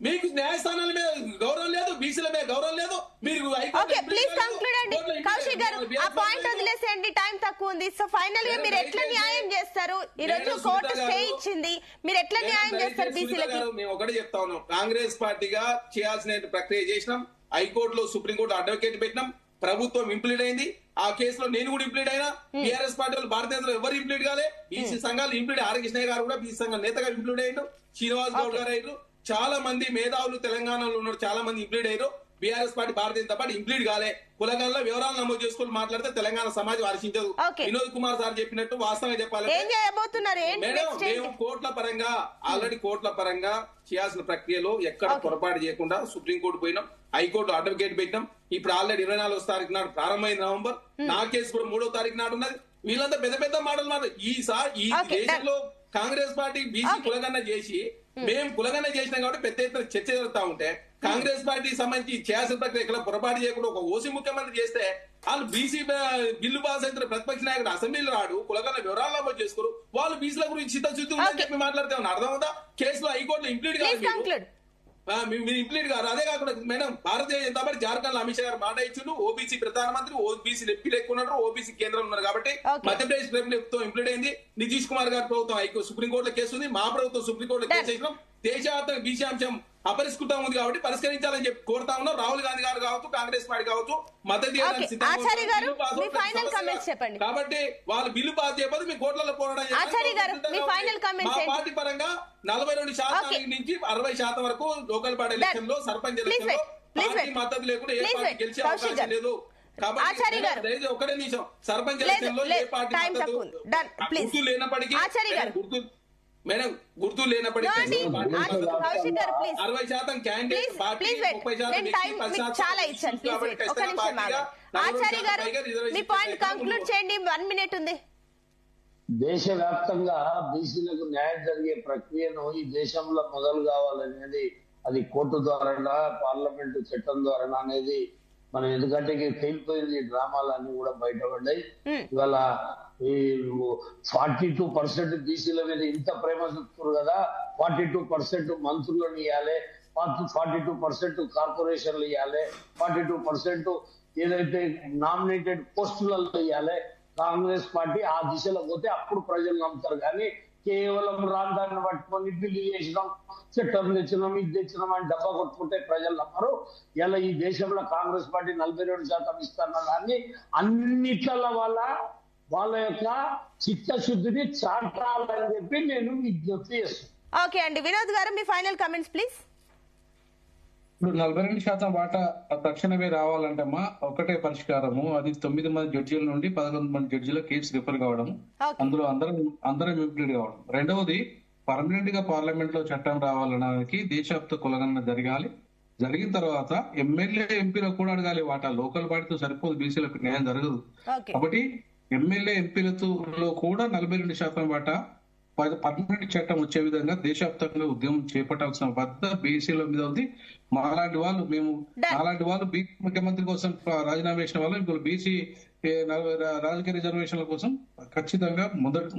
మీకు న్యాయస్థానాల మీద గౌరవం లేదు బీసీల మీద గౌరవం లేదు మీరు ఓకే ప్లీజ్ కంక్లూడ్ అండి కౌశిక్ గారు ఆ పాయింట్ వదిలేసేయండి టైం తక్కువ ఉంది సో ఫైనల్ గా మీరు ఎట్లా న్యాయం చేస్తారు ఈ రోజు కోర్టు స్టే ఇచ్చింది మీరు ఎట్లా న్యాయం చేస్తారు బీసీలకి మేము ఒకటే చెప్తా ఉన్నాం కాంగ్రెస్ పార్టీగా చేయాల్సిన ప్రక్రియ చేసినాం హైకోర్టులో సుప్రీంకోర్టు అడ్వకేట్ పెట్టినాం ప్రభుత్వం ఇంప్లీడ్ అయింది ఆ కేసులో నేను కూడా ఇంప్లీడ్ అయినా బీఆర్ఎస్ పార్టీ వాళ్ళు భారతీయ జనతా ఎవరు ఇంప్లీడ్ కాలే బీసీ సంఘాలు ఇంప్లీడ్ ఆర్ కృష్ణయ్య గారు కూడా బీసీ సంఘం నేతగా ఇంప్లీడ్ అయ్యారు శ్రీనివాస్ గౌడ్ గారు అయ్యారు చాలా మంది మేధావులు తెలంగాణలో ఉన్నారు చాలా మంది ఇంప్లీడ్ అయ్యారు BRS party Bharatiya Janata party implead కాలే కులగల్లో వివరాలు నమోదు చేసుకుని మాట్లాడితే తెలంగాణ సమాజం హర్షించదు వినోద్ కుమార్ సార్ చెప్పినట్టు వాస్తవంగా చెప్పాలి మేడం మేము కోర్టుల పరంగా ఆల్రెడీ కోర్టుల పరంగా చేయాల్సిన ప్రక్రియలో ఎక్కడ పొరపాటు చేయకుండా సుప్రీంకోర్టు పోయినాం హైకోర్టు అడ్వకేట్ పెట్టినాం ఇప్పుడు ఆల్రెడీ 24వ తారీఖు నాడు ప్రారంభమైంది నవంబర్ నా కేసు కూడా 3వ తారీఖు నాడు ఉన్నది వీళ్ళంతా పెద్ద పెద్ద మాటలు మాట ఈ దేశంలో కాంగ్రెస్ పార్టీ బీసీ కులగన్న చేసి మేము కులగన్న చేసినాం కాబట్టి పెద్ద ఎత్తున చర్చ జరుగుతా ఉంటే కాంగ్రెస్ పార్టీకి సంబంధించి చేయాల్సిన ప్రక్రియ ఎక్కడ పొరపాటు చేయకుండా ఒక ఓసీ ముఖ్యమంత్రి చేస్తే వాళ్ళు బీసీ బిల్లు పాస్ అయితే ప్రతిపక్ష నాయకుడు అసెంబ్లీలో రాడు కులగన్న వివరాలు నమోదు చేసుకోరు వాళ్ళు బీసీల గురించి చిత్తశుద్ధి ఉందని చెప్పి మాట్లాడితే అర్థం అవుతా కేసులో హైకోర్టులో ఇంప్లీడ్ కాదు మీరు ఇంప్లీడ్ గారు అదే కాకుండా మేడం భారతీయ జనతా పార్టీ జార్ఖండ్ లో అమిత్ షా గారు మాట ఇచ్చిండు ఓబీసీ ప్రధానమంత్రి ఓబీసీ ఎంపీలు ఎక్కువ ఉన్నారు ఓబీసీ కేంద్రం ఉన్నారు కాబట్టి మధ్యప్రదేశ్ ప్రభుత్వం ఇంప్లీడ్ అయింది నితీష్ కుమార్ గారి ప్రభుత్వం సుప్రీంకోర్టులో కేసు ఉంది మా ప్రభుత్వం సుప్రీంకోర్టులో కేసు వేసినాం దేశవ్యాప్తంగా బీసీ అంశం అపరిష్కృతం ఉంది కాబట్టి పరిష్కరించాలని చెప్పి కోరుతా ఉన్నాం. రాహుల్ గాంధీ గారు కావచ్చు, కాంగ్రెస్ పార్టీ కావచ్చు, మద్దతు చేయడానికి సిద్ధంగా ఆచార్య ఉన్నారు. గారు, బిల్లు పాస్ మీ అవుతుంది, ఫైనల్ సమస్య కామెంట్స్ కాదు. చెప్పండి. కాబట్టి వాళ్ళు బిల్లు పాస్ చేయకపోతే మీ కోట్లలో పోరాటం చేయాలి. ఆచార్య గారు, మీ ఫైనల్ కామెంట్స్ మా ఏంటి? పార్టీ పరంగా 42% నుంచి 60% వరకు లోకల్ బాడీ ఎలక్షన్ లో, సర్పంచ్ ఎలక్షన్ లో పార్టీ మద్దతు లేకుండా ఏ పార్టీ గెలిచే అవకాశం లేదు. ఆచార్య గారు, కాబట్టి ఒకటే నిమిషం, సర్పంచ్ ఎలక్షన్ లో ఏ పార్టీ మద్దతు గుర్తు లేనప్పటికీ మేడం గుర్తు లేనప్పటికీ 60% క్యాండిడేట్ పార్టీ 30% చాలా ఇచ్చాను. ఒక నిమిషం ఆచార్య గారు, మీ పాయింట్ కంక్లూడ్ చేయండి, 1 minute ఉంది. దేశవ్యాప్తంగా బీసీలకు న్యాయం జరిగే ప్రక్రియను ఈ దేశంలో మొదలు కావాలనేది అది కోర్టు ద్వారా, పార్లమెంటు చట్టం ద్వారా అనేది మనం ఎందుకంటే తేలిపోయింది. డ్రామాలన్నీ కూడా బయటపడ్డాయి. ఇవాళ ఈ 42% బీసీల మీద ఇంత ప్రేమ చూపుతారు కదా, 42% మంత్రులను ఇవ్వాలి, 42% కార్పొరేషన్లు ఇవ్వాలి, 42% ఏదైతే నామినేటెడ్ పోస్టులలో ఇవ్వాలి. కాంగ్రెస్ పార్టీ ఆ దిశలో పోతే అప్పుడు ప్రజలు నమ్ముతారు. కానీ కేవలం రాందాన్ని పట్టుకొని బిల్లు చేసినాం, చట్టం తెచ్చినాం, ఇది తెచ్చినాం అని డబ్బా కొట్టుకుంటే ప్రజలు నమ్మరు. ఇలా ఈ దేశంలో కాంగ్రెస్ పార్టీ 42% ఇస్తున్న దాన్ని అన్నిట్ల వాళ్ళ యొక్క చిత్తశుద్ధిని చాటాలని చెప్పి నేను విజ్ఞప్తి చేస్తున్నాను. ఓకే అండి, వినోద్ గారు, మీ ఫైనల్ కామెంట్స్ ప్లీజ్. ఇప్పుడు 42% వాటా తక్షణమే రావాలంటమ్మా ఒకటే పరిష్కారము. అది 9 మంది జడ్జీల నుండి 11 మంది జడ్జీల కేసు రిఫర్ కావడం, అందులో అందరం ఇంప్లీడ్ కావడం. రెండవది, పర్మనెంట్ గా పార్లమెంట్ లో చట్టం రావాలనడానికి దేశవ్యాప్త కులగణన జరగాలి. జరిగిన తర్వాత ఎమ్మెల్యే ఎంపీలకు కూడా అడగాలి వాటా. లోకల్ బాడీతో సరిపోదు, బీసీలకు న్యాయం జరగదు. కాబట్టి ఎమ్మెల్యే ఎంపీలతో కూడా 42% వాటా పర్మనెంట్ చట్టం వచ్చే విధంగా దేశవ్యాప్తంగా ఉద్యమం చేపట్టాల్సిన బాధ్యత బీసీల మీద ఉంది. నాలాంటి వాళ్ళు బీసీ ముఖ్యమంత్రి కోసం రాజీనామా చేసిన వాళ్ళు ఇప్పుడు బీసీ రాజకీయ రిజర్వేషన్ల కోసం ఖచ్చితంగా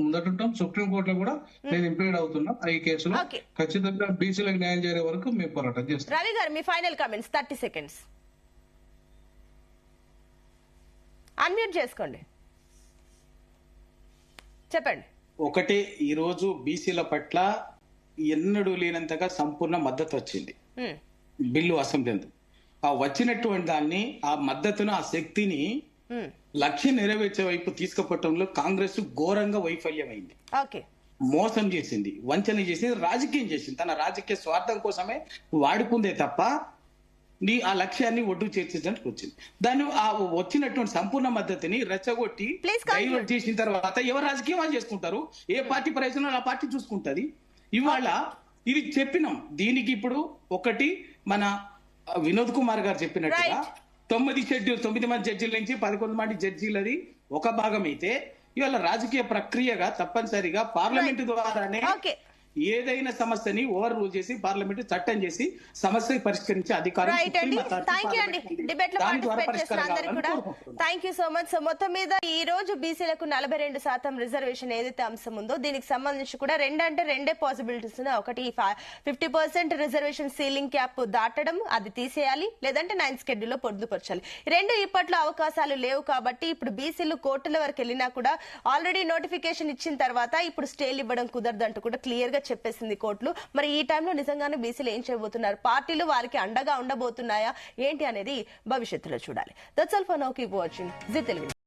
ముందటుంటాం. సుప్రీంకోర్టులో కూడా నేను ఇంప్లీడ్ అవుతున్నా ఈ కేసులో. ఖచ్చితంగా బీసీలకు న్యాయం చేసే వరకు మేము పోరాటం చేస్తాం. రవి గారు, మీ ఫైనల్ కామెంట్స్ 30 seconds. అన్మ్యూట్ చేసుకోండి, చెప్పండి. ఒకటే, ఈరోజు బీసీల పట్ల ఎన్నడూ లేనంతగా సంపూర్ణ మద్దతు వచ్చింది బిల్లు అసెంబ్లీ. ఆ వచ్చినటువంటి దాన్ని, ఆ మద్దతును, ఆ శక్తిని లక్ష్యం నెరవేర్చే వైపు తీసుకుపోవటంలో కాంగ్రెస్ ఘోరంగా వైఫల్యమైంది. మోసం చేసింది, వంచన చేసింది, రాజకీయం చేసింది. తన రాజకీయ స్వార్థం కోసమే వాడుకుందే తప్ప ఆ లక్ష్యాన్ని ఒడ్డు చేర్చడానికి వచ్చింది. దాన్ని ఆ వచ్చినటువంటి సంపూర్ణ మద్దతుని రెచ్చగొట్టి డైవర్ట్ చేసిన తర్వాత ఎవరు రాజకీయం వాళ్ళు చేసుకుంటారు. ఏ పార్టీ ప్రయోజనాలు ఆ పార్టీ చూసుకుంటది. ఇవాళ ఇది చెప్పినాం. దీనికి ఇప్పుడు ఒకటి మన వినోద్ కుమార్ గారు చెప్పినట్టుగా 9 మంది జడ్జీల నుంచి 11 మంది జడ్జీలది ఒక భాగం అయితే, ఇవాళ రాజకీయ ప్రక్రియగా తప్పనిసరిగా పార్లమెంటు ద్వారానే ఏదైనా సమస్యని ఓవర్ రూల్ చేసి పార్లమెంట్ చట్టం చేసి సమస్య పరిష్కరించే అధికారం. Thank you so much. So మొత్తం మీద ఈ రోజు బీసీలకు 42% రిజర్వేషన్ ఏదైతే అంశం ఉందో దీనికి సంబంధించి కూడా రెండే పాసిబిలిటీస్ ఉన్నాయి. ఒకటి 50% రిజర్వేషన్ సీలింగ్ క్యాప్ దాటడం, అది తీసేయాలి, లేదంటే 9th schedule లో పొందుపరచాలి. రెండు ఇప్పట్లో అవకాశాలు లేవు. కాబట్టి ఇప్పుడు బీసీలు కోర్టుల వరకు వెళ్ళినా కూడా ఆల్రెడీ నోటిఫికేషన్ ఇచ్చిన తర్వాత ఇప్పుడు స్టేలు ఇవ్వడం కుదరదంటూ కూడా క్లియర్ గా చెప్పేసింది కోర్టులు. మరి ఈ టైంలో నిజంగానే బీసీలు ఏం చేయబోతున్నారు, పార్టీలు వారికి అండగా ఉండబోతున్నాయా ఏంటి అనేది భవిష్యత్తులో చూడాలి. That's all for now. Keep watching Zee Telugu.